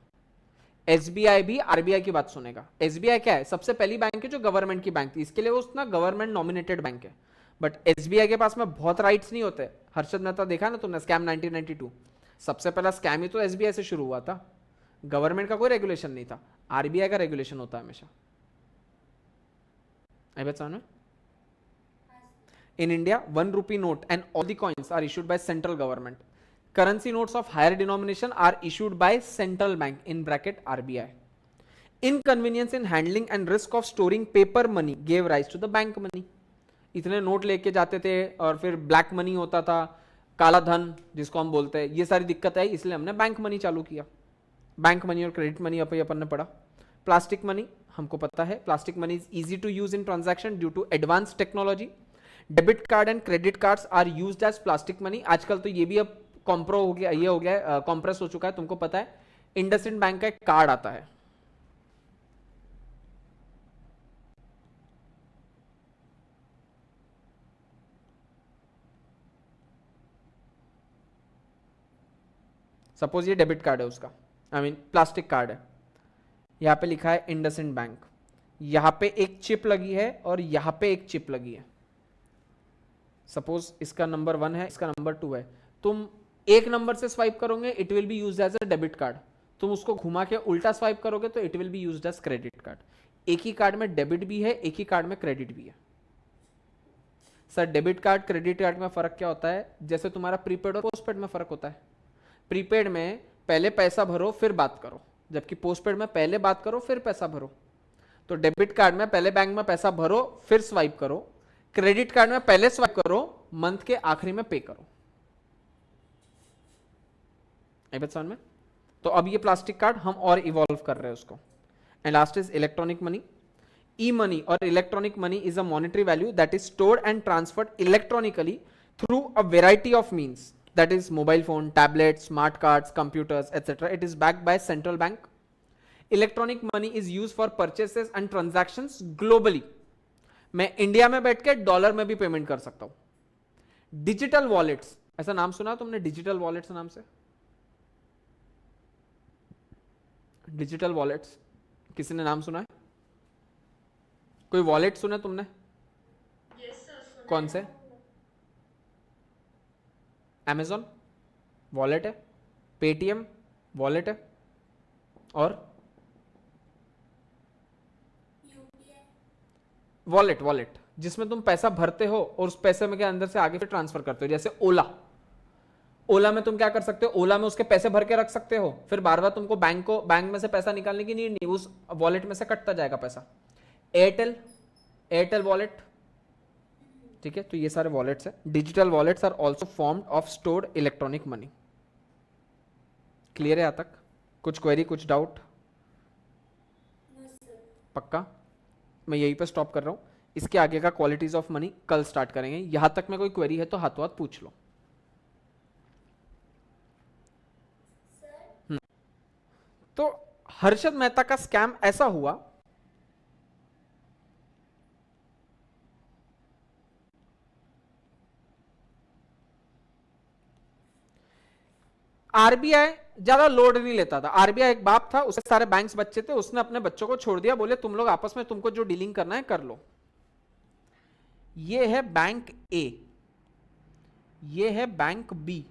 एसबीआई भी आरबीआई की बात सुनेगा। एसबीआई क्या है? सबसे पहली बैंक है जो गवर्नमेंट की बैंक थी, इसके लिए वो उतना गवर्नमेंट नॉमिनेटेड बैंक है। बट एसबीआई के पास में बहुत राइट्स नहीं होते। हर्षद मेहता देखा ना तुमने, स्कैम 1992, सबसे पहला स्कैम ही तो एसबीआई से शुरू हुआ था। गवर्नमेंट का कोई रेगुलेशन नहीं था, आरबीआई का रेगुलेशन होता है हमेशा। आई बात समझ में? In India, 1 rupee note and all the coins are issued by central government. currency notes of higher denomination are issued by central bank in bracket RBI. Inconvenience in handling and risk of storing paper money gave rise to the bank money. इतने note लेके जाते थे और फिर black money होता था, काला धन जिसको हम बोलते हैं, ये सारी दिक्कत आई, इसलिए हमने बैंक मनी चालू किया. बैंक मनी और क्रेडिट मनी अपन ने पढ़ा. प्लास्टिक मनी हमको पता है, plastic money is easy to use in transaction due to advance technology. Debit card and credit cards are used as plastic money. आजकल तो ये भी अब कॉम्प्रो हो गया, ये हो गया, कॉम्प्रेस हो चुका है. तुमको पता है इंडसइंड बैंक का एक कार्ड आता है, सपोज ये डेबिट कार्ड है उसका, आई मीन प्लास्टिक कार्ड है, यहां पे लिखा है इंडसइंड बैंक, यहां पे एक चिप लगी है और यहां पे एक चिप लगी है. सपोज इसका नंबर 1 है, इसका नंबर 2 है. तुम एक नंबर से स्वाइप करोगे, it will be used as a debit card. तुम उसको घुमा के उल्टा स्वाइप करोगे तो it will be used as credit card. एक ही कार्ड में डेबिट भी है, एक ही कार्ड में क्रेडिट भी है. Sir debit card credit card में फर्क क्या होता है? जैसे तुम्हारा प्रीपेड और पोस्टपेड में फर्क होता है. प्रीपेड में पहले पैसा भरो फिर बात करो, जबकि पोस्टपेड में पहले बात करो फिर पैसा भरो. तो डेबिट कार्ड में पहले बैंक में पैसा भरो फिर स्वाइप करो, क्रेडिट कार्ड में पहले स्वाइप करो, मंथ के आखिरी में पे करो. आई बात समझ में? तो अब ये प्लास्टिक कार्ड हम और इवॉल्व कर रहे हैं उसको. And last is electronic money. E money और electronic money is a monetary value that is stored and transferred electronically through a variety of means, that is mobile phone, tablets, smart cards, computers, etc. It is backed by central bank. Electronic money is used for purchases and transactions globally. मैं India में बैठ के dollar में भी payment कर सकता हूं. Digital wallets, ऐसा नाम सुना तुमने डिजिटल वॉलेट्स नाम से? डिजिटल वॉलेट्स किसी ने नाम सुना है? कोई वॉलेट सुना तुमने? Yes, sir. कौन से? Amazon वॉलेट है, पेटीएम वॉलेट है, और वॉलेट जिसमें तुम पैसा भरते हो और उस पैसे में के अंदर से आगे फिर ट्रांसफर करते हो. जैसे ओला में तुम क्या कर सकते हो? ओला में उसके पैसे भर के रख सकते हो, फिर बार बार तुमको बैंक में से पैसा निकालने की नीड नहीं, उस वॉलेट में से कटता जाएगा पैसा. एयरटेल वॉलेट, ठीक है. तो ये सारे वॉलेट्स हैं. Digital wallets are also formed of stored electronic money. Clear है यहां तक? कुछ क्वेरी, कुछ डाउट? पक्का? मैं यहीं पे स्टॉप कर रहा हूं. इसके आगे का क्वालिटीज ऑफ मनी कल स्टार्ट करेंगे. यहां तक में कोई क्वेरी है तो हाथों हाथ पूछ लो. तो हर्षद मेहता का स्कैम ऐसा हुआ, आरबीआई ज्यादा लोड नहीं लेता था. आरबीआई एक बाप था, उसके सारे बैंक्स बच्चे थे, उसने अपने बच्चों को छोड़ दिया, बोले तुम लोग आपस में तुमको जो डीलिंग करना है कर लो. ये है बैंक ए, ये है बैंक बी.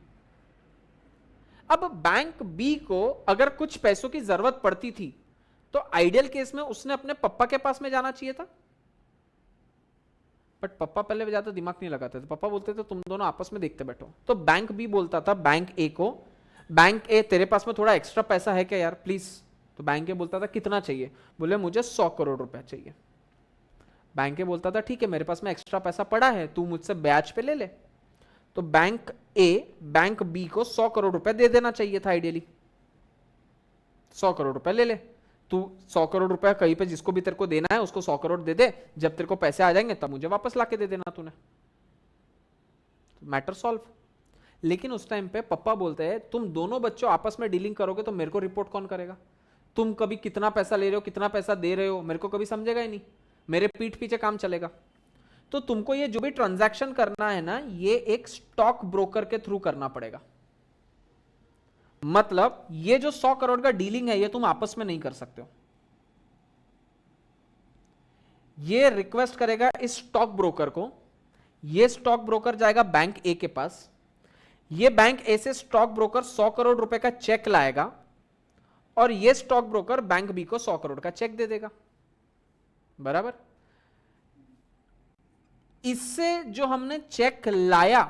अब बैंक बी को अगर कुछ पैसों की जरूरत पड़ती थी तो आइडियल केस में उसने अपने पापा के पास में जाना चाहिए था, बट पापा पहले ज्यादा दिमाग नहीं लगाते थे. पापा बोलते थे तुम दोनों आपस में देखते बैठो. तो बैंक बी बोलता था बैंक ए को, बैंक ए तेरे पास में थोड़ा एक्स्ट्रा पैसा है क्या यार प्लीज? तो बैंक ए बोलता था कितना चाहिए? बोले मुझे 100 करोड़ रुपया चाहिए. बैंक ए बोलता था ठीक है मेरे पास में एक्स्ट्रा पैसा पड़ा है, तू मुझसे ब्याज पे ले ले. तो बैंक ए बैंक बी को 100 करोड़ रुपए दे देना चाहिए था आइडियली. 100 करोड़ रुपए ले ले तू, 100 करोड़ रुपए कहीं पे जिसको भी तेरे को देना है उसको 100 करोड़ दे दे, जब तेरे को पैसे आ जाएंगे तब मुझे वापस लाके दे देना तूने. Matter solve. लेकिन उस टाइम पे पप्पा बोलते हैं तुम दोनों बच्चों आपस में डीलिंग करोगे तो मेरे को रिपोर्ट कौन करेगा? तुम कभी कितना पैसा ले रहे हो, कितना पैसा दे रहे हो, मेरे को कभी समझेगा ही नहीं, मेरे पीठ पीछे काम चलेगा. तो तुमको ये जो भी ट्रांजैक्शन करना है ना, ये एक स्टॉक ब्रोकर के थ्रू करना पड़ेगा. मतलब ये जो 100 करोड़ का डीलिंग है ये तुम आपस में नहीं कर सकते हो. ये रिक्वेस्ट करेगा इस स्टॉक ब्रोकर को, ये स्टॉक ब्रोकर जाएगा बैंक ए के पास, ये बैंक ए से स्टॉक ब्रोकर 100 करोड़ रुपए का चेक लाएगा और ये स्टॉक ब्रोकर बैंक बी को 100 करोड़ का चेक दे देगा. बराबर? इससे जो हमने चेक लाया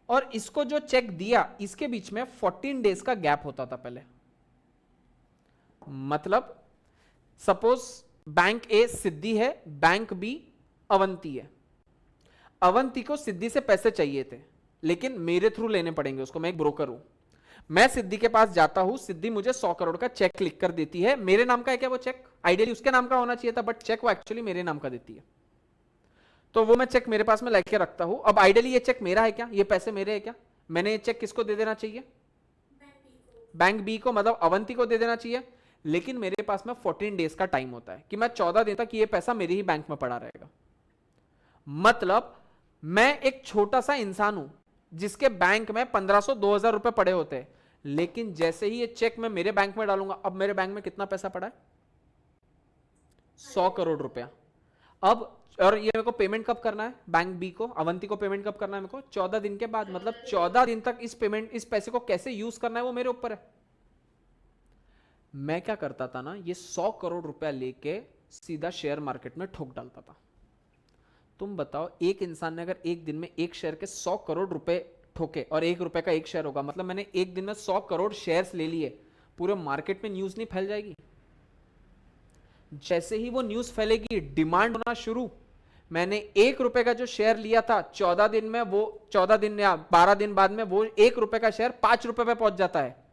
और इसको जो चेक दिया इसके बीच में 14 डेज का गैप होता था पहले। मतलब सपोज बैंक ए सिद्धि है, बैंक बी अवंती है। अवंती को सिद्धि से पैसे चाहिए थे, लेकिन मेरे थ्रू लेने पड़ेंगे उसको, मैं एक ब्रोकर हूं। मैं सिद्धि के पास जाता हूं, सिद्धि मुझे 100 करोड़ का चेक लिख कर देती है। मेरे नाम का है क्या वो चेक? आइडियली उसके नाम का होना चाहिए था, बट चेक वो एक्चुअली मेरे नाम का देती है। तो वो मैं चेक मेरे पास में लेके रखता हूं। अब आइडियली ये चेक मेरा है क्या? ये पैसे मेरे है क्या? मैंने ये चेक किसको दे देना चाहिए? बैंक बी को, मतलब अवंती को दे देना चाहिए। लेकिन मेरे पास में 14 डेज का टाइम होता है कि मैं 14 दिन तक ये पैसा मेरे ही बैंक में पड़ा रहेगा। मतलब मैं एक छोटा सा इंसान हूं जिसके बैंक में 1500-2000 रुपए पड़े होते हैं, लेकिन जैसे ही ये चेक मैं मेरे बैंक में डालूंगा, अब मेरे बैंक में कितना पैसा पड़ा है? 100 करोड़ रुपया। अब और ये मेरे को पेमेंट कब करना है? बैंक बी को, अवंती को पेमेंट कब करना है मेरे को? 14 दिन के बाद। मतलब 14 दिन तक इस पैसे को कैसे यूज करना है वो मेरे ऊपर है। मैं क्या करता था ना, ये 100 करोड़ रुपया लेके सीधा शेयर मार्केट में ठोक डालता था। तुम बताओ, एक इंसान ने अगर एक दिन में एक शेयर के 100 करोड़ रुपए ठोके और 1 रुपए का एक शेयर होगा, मतलब मैंने एक दिन में 100 करोड़ शेयर्स ले लिए, पूरे मार्केट में न्यूज नहीं फैल जाएगी? जैसे ही वो न्यूज फैलेगी, डिमांड होना शुरू। मैंने 1 रुपए का जो शेयर लिया था, 14 दिन में वो 14 दिन या 12 दिन बाद में वो 1 रुपए का शेयर 5 रुपए पे पहुंच जाता है।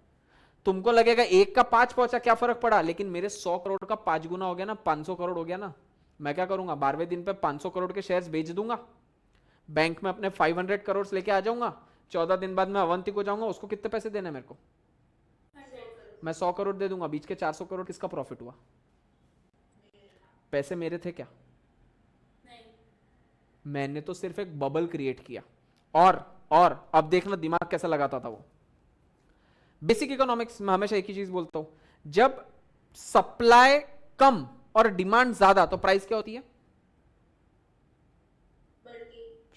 तुमको लगेगा 1 का 5 पहुंचा, क्या फर्क पड़ा? लेकिन मेरे 100 करोड़ का 5 गुना हो गया ना, 500 करोड़ हो गया ना। मैं क्या करूंगा? 12वें दिन पे 500 करोड़ के शेयर्स बेच दूंगा, बैंक में अपने 500 करोड़ लेके आ जाऊंगा। 14 दिन बाद मैं अवंती को जाऊंगा, उसको कितने पैसे देने मेरे को? मैं 100 करोड़ दे दूंगा। बीच के 400 करोड़ किसका प्रॉफिट हुआ? पैसे मेरे थे क्या? मैंने तो सिर्फ एक बबल क्रिएट किया। और अब देखना दिमाग कैसा लगाता था वो। बेसिक इकोनॉमिक्स में हमेशा एक ही चीज बोलता हूं, जब सप्लाई कम और डिमांड ज्यादा तो प्राइस क्या होती है?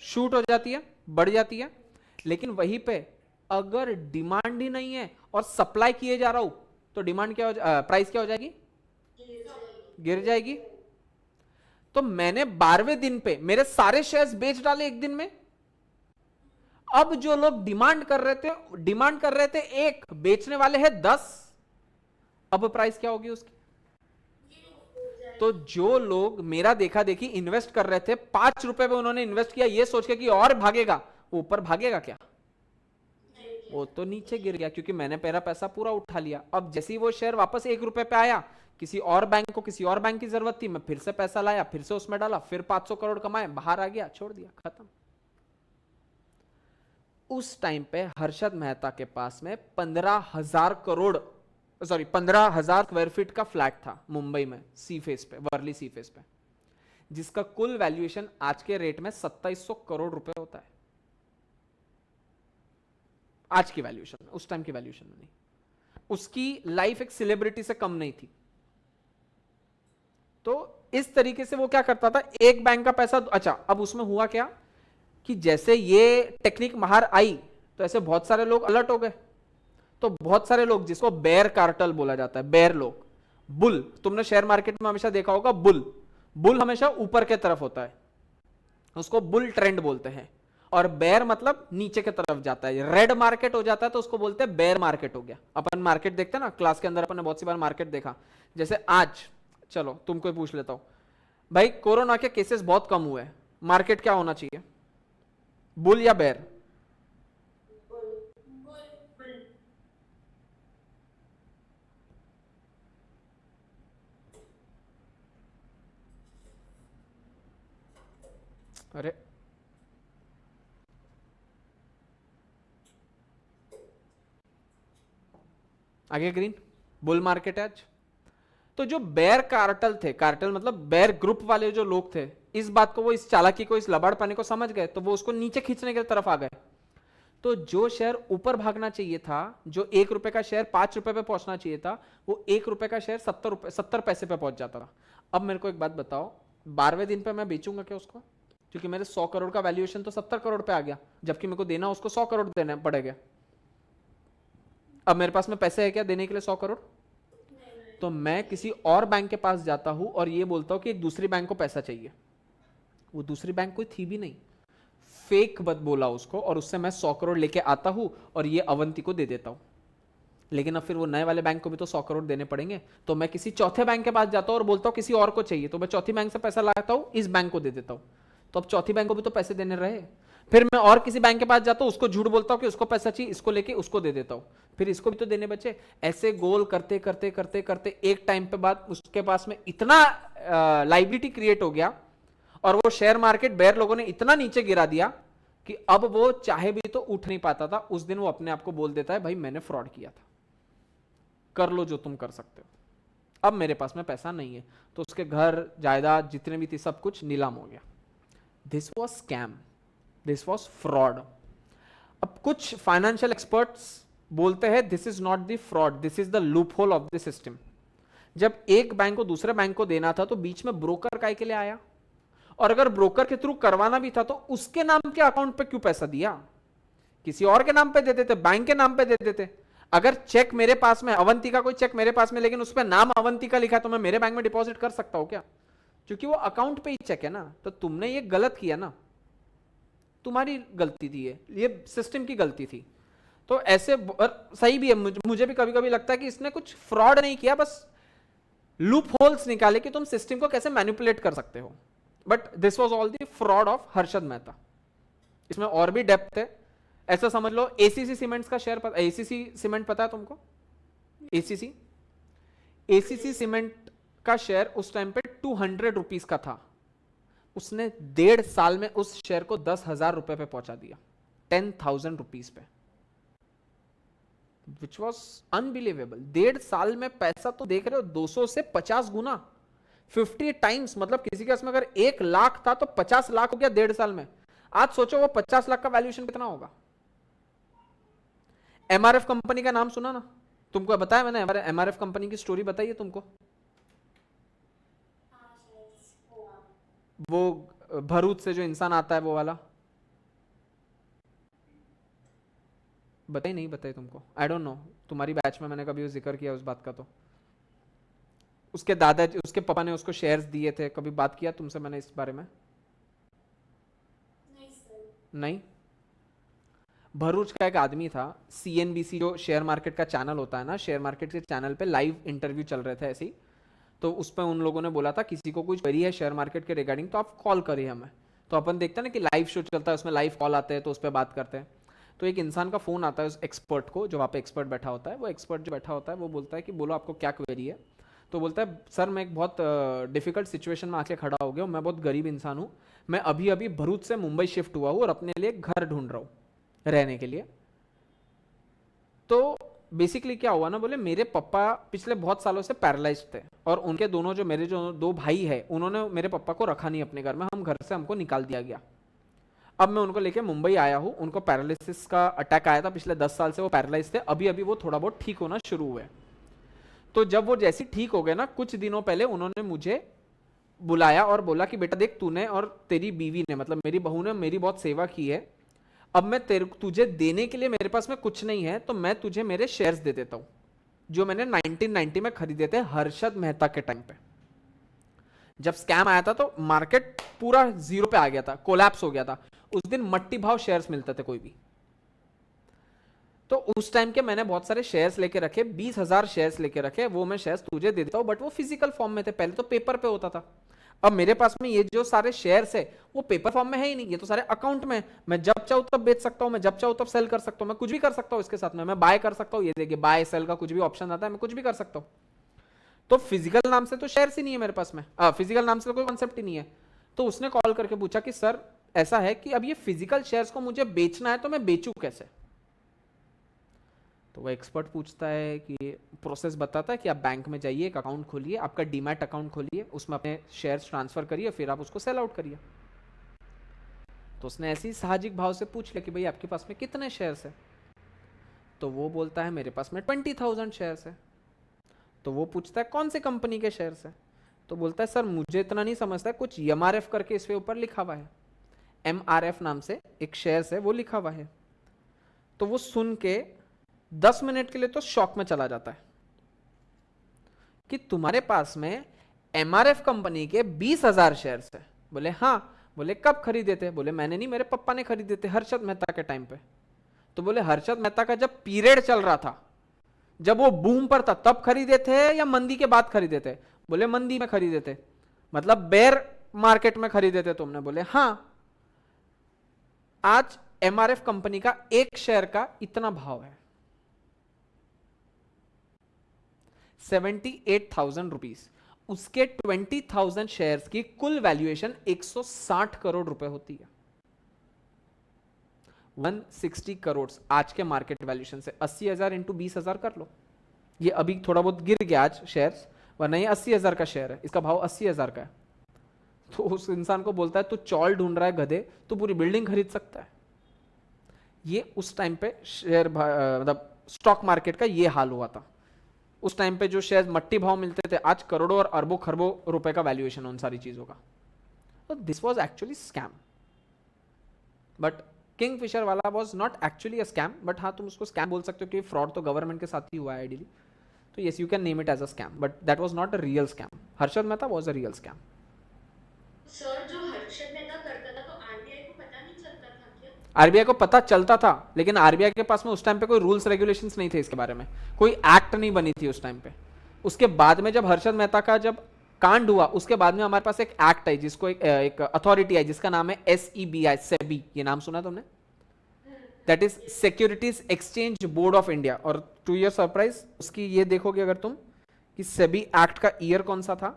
शूट हो जाती है, बढ़ जाती है। लेकिन वहीं पे अगर डिमांड ही नहीं है और सप्लाई किए जा रहा हूं तो डिमांड क्या हो प्राइस क्या हो जाएगी? गिर जाएगी। तो मैंने 12वें दिन पे मेरे सारे शेयर्स बेच डाले एक दिन में। अब जो लोग डिमांड कर रहे थे 1, बेचने वाले हैं 10। अब प्राइस क्या होगी उसकी? तो जो लोग मेरा देखा देखी इन्वेस्ट कर रहे थे, 5 रुपए पे उन्होंने इन्वेस्ट किया ये सोच के कि और भागेगा, ऊपर भागेगा क्या? वो तो नीचे गिर गया, क्योंकि मैंने मेरा पैसा पूरा उठा लिया। अब जैसे ही वो शेयर वापस 1 रुपए पे आया, किसी और बैंक को किसी और बैंक की जरूरत थी, मैं फिर से पैसा लाया, फिर से उसमें डाला, फिर 500 करोड़ कमाए, बाहर आ गया, छोड़ दिया, खत्म। उस टाइम पे हर्षद मेहता के पास में 15,000 स्क्वायर फीट का फ्लैट था मुंबई में, सी फेस पे, वर्ली सी फेस पे, जिसका कुल वैल्यूएशन आज के रेट में 2700 करोड़ रुपए होता है। आज की वैल्यूएशन में, उस टाइम की वैल्यूएशन में नहीं। उसकी लाइफ एक सेलिब्रिटी से कम नहीं थी। तो इस तरीके से वो क्या करता था, एक बैंक का पैसा। अच्छा, अब उसमें हुआ क्या कि जैसे ये टेक्निक बाहर आई तो ऐसे बहुत सारे लोग अलर्ट हो गए। तो बहुत सारे लोग, जिसको बेयर कार्टल बोला जाता है, बेयर लोग, बुल, तुमने शेयर मार्केट में हमेशा देखा होगा, बुल हमेशा ऊपर के तरफ होता है, उसको बुल ट्रेंड बोलते हैं। और बेयर मतलब नीचे के तरफ जाता है, रेड मार्केट हो जाता है तो उसको बोलते हैं बेयर मार्केट हो गया। अपन मार्केट देखते हैं ना क्लास के अंदर, अपन ने बहुत सी बार मार्केट देखा। जैसे आज, चलो तुमको पूछ लेता हूं भाई, कोरोना के केसेस बहुत कम हुए, मार्केट क्या होना चाहिए, बुल या बेयर? अरे आगे ग्रीन, बुल मार्केट है आज। तो जो बेयर कार्टल थे, कार्टल मतलब बेयर ग्रुप वाले जो लोग थे, इस बात को, वो इस चालाकी को, इस लबाड़पने को समझ गए, तो वो उसको नीचे खींचने की तरफ आ गए। तो जो शेयर ऊपर भागना चाहिए था, जो 1 रुपए का शेयर 5 रुपए पे पहुंचना चाहिए था, वो 1 रुपए का शेयर 70 पैसे पे पहुंच जाता था। अब मेरे को एक बात बताओ, 12वें दिन पे मैं बेचूंगा क्या उसको? क्योंकि मेरे 100 करोड़ का वैल्यूएशन तो 70 करोड़ पे आ गया, जबकि मेरे को देना उसको 100 करोड़ देना पड़ेगा। अब मेरे पास में पैसे है क्या देने के लिए 100 करोड़? तो मैं किसी और बैंक के पास जाता हूं और ये बोलता हूं कि एक दूसरी बैंक को पैसा चाहिए। वो दूसरी बैंक कोई थी भी नहीं, फेक बत बोला उसको, और उससे मैं 100 करोड़ लेके आता हूं और ये अवंती को दे देता हूं। लेकिन अब फिर वो नए वाले बैंक को भी तो 100 करोड़ देने पड़ेंगे, तो मैं किसी चौथे बैंक के पास जाता हूं और बोलता हूं किसी और को चाहिए, तो मैं चौथी बैंक से पैसा लाता हूं, इस बैंक को दे देता हूं, तो अब चौथी बैंक को भी तो पैसे देने रहे। फिर मैं और किसी बैंक के पास जाता हूं, उसको झूठ बोलता हूं कि उसको पैसा चाहिए, इसको लेके उसको दे देता हूं, फिर इसको भी तो देने बचे। ऐसे गोल करते करते करते करते एक टाइम पे बाद उसके पास में इतना लाइबिलिटी क्रिएट हो गया, और वो शेयर मार्केट बेयर लोगों ने इतना नीचे गिरा दिया कि अब वो चाहे भी तो उठ नहीं पाता था। उस दिन वो अपने आप को बोल देता है, भाई मैंने फ्रॉड किया था, कर लो जो तुम कर सकते हो, अब मेरे पास में पैसा नहीं है। तो उसके घर जायदाद जितने भी थी सब कुछ नीलाम हो गया। This was scam, this was fraud. अब कुछ फाइनेंशियल एक्सपर्ट्स बोलते हैं this is not the fraud, this is the loop hole of the system. जब एक बैंक को दूसरे बैंक को देना था तो बीच में ब्रोकर काय के लिए आया, और अगर ब्रोकर के थ्रू करवाना भी था तो उसके नाम के अकाउंट पे क्यों पैसा दिया, किसी और के नाम पे दे देते, बैंक के नाम पे दे देते। अगर चेक मेरे पास में, अवंती का कोई चेक मेरे पास में, लेकिन उस पर नाम अवंती का लिखा, तो मैं मेरे बैंक में डिपॉजिट कर सकता हूं क्या? क्योंकि वो अकाउंट पे ही चेक है ना। तो तुमने ये गलत किया ना, तुम्हारी गलती थी, ये सिस्टम की गलती थी। तो ऐसे सही भी है, मुझे भी कभी कभी लगता है कि इसने कुछ फ्रॉड नहीं किया, बस लूप होल्स निकाले कि तुम सिस्टम को कैसे मैनिपुलेट कर सकते हो। But this was all the fraud of Harshad Mehta. इसमें और भी डेप्थ है। ऐसा समझ लो, एसीसी सीमेंट्स का शेयर पता, एसीसी सीमेंट पता है तुमको? एसीसी सीमेंट का शेयर उस टाइम पे 200 रुपीज का था। उसने 1.5 साल में उस शेयर को 10,000 रुपए पे पहुंचा दिया, 10,000 रुपीज पे, विच वॉज अनबिलीवेबल। 1.5 साल में पैसा तो देख रहे हो, 200 से 50 गुना, 50 टाइम्स। मतलब किसी के पास में अगर 1 लाख था तो 50 लाख हो गया 1.5 साल में। आज सोचो वो 50 लाख का वैल्यूएशन कितना होगा। एमआरएफ कंपनी का नाम सुना ना तुमको? बताया मैंने, एमआरएफ कंपनी की स्टोरी बताई है तुमको? वो भरूच से जो इंसान आता है वो वाला, बताई नहीं बताई तुमको? आई डोंट नो, तुम्हारी बैच में मैंने कभी जिक्र किया उस बात का? तो उसके दादाजी, उसके पापा ने उसको शेयर्स दिए थे, कभी बात किया तुमसे मैंने इस बारे में? नहीं। भरूच का एक आदमी था, सीएनबीसी जो शेयर मार्केट का चैनल होता है ना, शेयर मार्केट के चैनल पे लाइव इंटरव्यू चल रहे थे ऐसे ही। तो उस पर उन लोगों ने बोला था किसी को कुछ क्वेरी है शेयर मार्केट के रिगार्डिंग तो आप कॉल करिए हमें। तो अपन देखते हैं ना कि लाइव शो चलता है, उसमें लाइव कॉल आते हैं, तो उस पर बात करते हैं। तो एक इंसान का फोन आता है उस एक्सपर्ट को, जो वहाँ पे एक्सपर्ट बैठा होता है। वो एक्सपर्ट जो बैठा होता है वो बोलता है कि बोलो आपको क्या क्वेरी है। तो बोलता है सर मैं एक बहुत डिफिकल्ट सिचुएशन में आके खड़ा हो गया हूँ, मैं बहुत गरीब इंसान हूँ, मैं अभी अभी भरूच से मुंबई शिफ्ट हुआ हूँ और अपने लिए घर ढूंढ रहा हूँ रहने के लिए। तो बेसिकली क्या हुआ ना, बोले मेरे पापा पिछले बहुत सालों से पैरालाइज्ड थे, और उनके दोनों जो मेरे जो 2 भाई है उन्होंने मेरे पापा को रखा नहीं अपने घर में, हम घर से हमको निकाल दिया गया। अब मैं उनको लेके मुंबई आया हूँ। उनको पैरालिसिस का अटैक आया था, पिछले 10 साल से वो पैरालाइज थे, अभी अभी वो थोड़ा बहुत ठीक होना शुरू हुए। तो जब वो जैसे ठीक हो गए ना, कुछ दिनों पहले उन्होंने मुझे बुलाया और बोला कि बेटा देख, तूने और तेरी बीवी ने, मतलब मेरी बहू ने मेरी बहुत सेवा की है, अब मैं तुझे देने के लिए मेरे पास में कुछ नहीं है, तो मैं तुझे मेरे शेयर्स दे देता हूं जो मैंने 1990 में खरीदे थे हर्षद मेहता के टाइम पे। जब स्कैम आया था तो मार्केट पूरा 0 पे आ गया था, कोलैप्स हो गया था। उस दिन मट्टी भाव शेयर्स मिलते थे कोई भी। तो उस टाइम के मैंने बहुत सारे शेयर्स लेके रखे, 20,000 शेयर्स लेके रखे, वो मैं शेयर्स तुझे दे देता हूं, बट वो फिजिकल फॉर्म में थे, पहले तो पेपर पे होता था। अब मेरे पास में ये जो सारे शेयर्स है वो पेपर फॉर्म में है ही नहीं, ये तो सारे अकाउंट में। मैं जब चाहूँ तब बेच सकता हूँ, मैं जब चाहूँ तब सेल कर सकता हूँ, मैं कुछ भी कर सकता हूँ इसके साथ में। मैं बाय कर सकता हूँ, ये देखिए बाय सेल का कुछ भी ऑप्शन आता है, मैं कुछ भी कर सकता हूँ। तो फिजिकल नाम से तो शेयर्स ही नहीं है मेरे पास में, फिजिकल नाम से तो कोई कॉन्सेप्ट ही नहीं है। तो उसने कॉल करके पूछा कि सर ऐसा है कि अब ये फिजिकल शेयर्स को मुझे बेचना है, तो मैं बेचूं कैसे? तो वो एक्सपर्ट पूछता है कि प्रोसेस बताता है कि आप बैंक में जाइए, एक अकाउंट खोलिए, आपका डीमैट अकाउंट खोलिए, उसमें अपने शेयर्स ट्रांसफर करिए, फिर आप उसको सेल आउट करिए। तो उसने ऐसे ही साहजिक भाव से पूछ लिया कि भाई आपके पास में कितने शेयर्स है? तो वो बोलता है मेरे पास में 20,000 शेयर्स है। तो वो पूछता है कौन सी कंपनी के शेयर्स है? तो बोलता है सर मुझे इतना नहीं समझता, कुछ MRF करके इसके ऊपर लिखा हुआ है, MRF नाम से एक शेयर्स है, वो लिखा हुआ है। तो वो सुन के 10 मिनट के लिए तो शॉक में चला जाता है कि तुम्हारे पास में MRF कंपनी के 20,000 शेयर्स है। बोले हाँ। बोले कब खरीदे थे? बोले मैंने नहीं, मेरे पापा ने खरीदे थे हर्षद मेहता के टाइम पे। तो बोले हर्षद मेहता का जब पीरियड चल रहा था, जब वो बूम पर था, तब खरीदे थे या मंदी के बाद खरीदे थे? बोले मंदी में खरीदे थे। मतलब बेयर मार्केट में खरीदे थे तुमने? बोले हाँ। आज एमआरएफ कंपनी का एक शेयर का इतना भाव है, 78,000 रुपीज। उसके 20,000 शेयर्स की कुल वैल्यूएशन 160 करोड़ रुपए होती है। 160 करोड़ आज के मार्केट वैल्यूएशन से 80,000 इंटू 20,000 कर लो। ये अभी थोड़ा बहुत गिर गया आज शेयर्स, वरना ये 80,000 का शेयर है, इसका भाव 80,000 का है। तो उस इंसान को बोलता है तू चौल ढूंढ रहा है गधे, तो पूरी बिल्डिंग खरीद सकता है। ये उस टाइम पे शेयर मतलब स्टॉक मार्केट का ये हाल हुआ था। उस टाइम पे जो शेयर मट्टी भाव मिलते थे, आज करोड़ों और अरबों खरबों रुपए का वैल्यूएशन उन सारी चीजों का। तो this was actually scam, but Kingfisher वाला was not actually a scam, but हाँ तुम उसको स्कैम बोल सकते हो कि फ्रॉड तो गवर्नमेंट के साथ ही हुआ है आइडियली। तो yes, you can name it as a scam, but that was not a real scam. Harshad Mehta was a real scam. Sir जो हर्षद मेहता करता था, तो आरबीआई को पता नहीं चलता था क्या? आरबीआई को पता चलता था, लेकिन आरबीआई के पास में उस टाइम पे कोई रूल्स रेगुलेशंस नहीं थे इसके बारे में, कोई एक्ट नहीं बनी थी उस टाइम पे। उसके बाद में जब हर्षद मेहता का जब कांड हुआ, उसके बाद में हमारे पास एक एक्ट आई, जिसको एक अथॉरिटी आई, जिसका नाम है SEBI, सेबी। ये नाम सुना तुमने? That is securities exchange board of India. और टू योर सरप्राइज, उसकी ये देखोगे अगर तुम कि सेबी एक्ट का ईयर कौन सा था,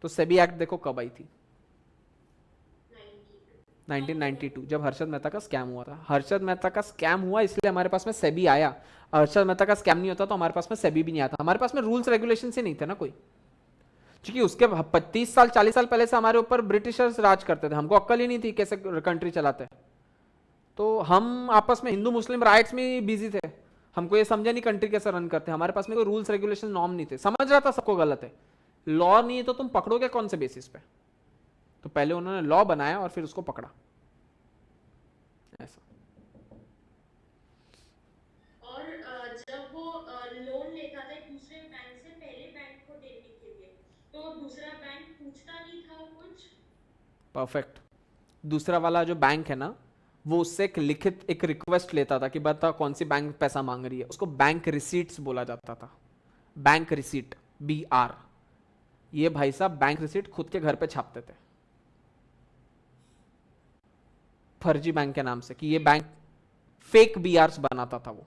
तो सेबी एक्ट देखो कब आई थी, 1992, जब हर्षद मेहता का स्कैम हुआ था। हर्षद मेहता का स्कैम हुआ इसलिए हमारे पास में सेबी आया। हर्षद मेहता का स्कैम नहीं होता तो हमारे पास में सेबी भी नहीं आता। हमारे पास में रूल्स रेगुलेशन से नहीं थे ना कोई, क्योंकि उसके 25 साल 40 साल पहले से हमारे ऊपर ब्रिटिशर्स राज करते थे, हमको अक्ल ही नहीं थी कैसे कंट्री चलाते। तो हम आपस में हिंदू मुस्लिम राइट्स में बिजी थे, हमको ये समझा नहीं कंट्री कैसे रन करते। हमारे पास में कोई रूल्स रेगुलेशन नॉर्म नहीं थे, समझ रहा था सबको गलत है। लॉ नहीं है तो तुम पकड़ोगे कौन से बेसिस पे? तो पहले उन्होंने लॉ बनाया और फिर उसको पकड़ा, ऐसा। और जब वो लोन लेता था एक दूसरे बैंक से पहले बैंक को देने के लिए, तो दूसरा बैंक पूछता नहीं था कुछ? परफेक्ट। दूसरा वाला जो बैंक है ना, वो उससे एक लिखित एक रिक्वेस्ट लेता था कि बता कौन सी बैंक पैसा मांग रही है। उसको बैंक रिसीट्स बोला जाता था, बैंक रिसीट, BR। ये भाई साहब बैंक रिसीट खुद के घर पे छापते थे फर्जी बैंक के नाम से, कि ये बैंक फेक BRs बनाता था वो।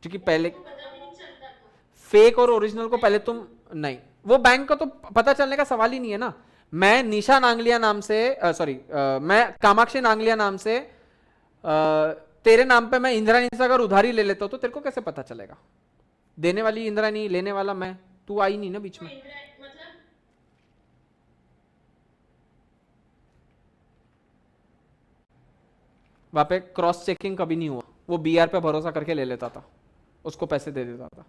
क्योंकि पहले को पता भी नहीं चलता था। फेक और ओरिजिनल को पहले तुम नहीं, वो बैंक का तो पता चलने का सवाल ही नहीं है ना। मैं निशा नांगलिया नाम से मैं कामाक्षी नांगलिया नाम से तेरे नाम पे मैं इंदिरानी से अगर उधारी ले लेता हूं तो तेरे को कैसे पता चलेगा? देने वाली इंदिरानी, लेने वाला मैं, तू आई नहीं ना बीच में। मतलब वहां पे क्रॉस चेकिंग कभी नहीं हुआ, वो BR पे भरोसा करके ले लेता था, उसको पैसे दे देता था।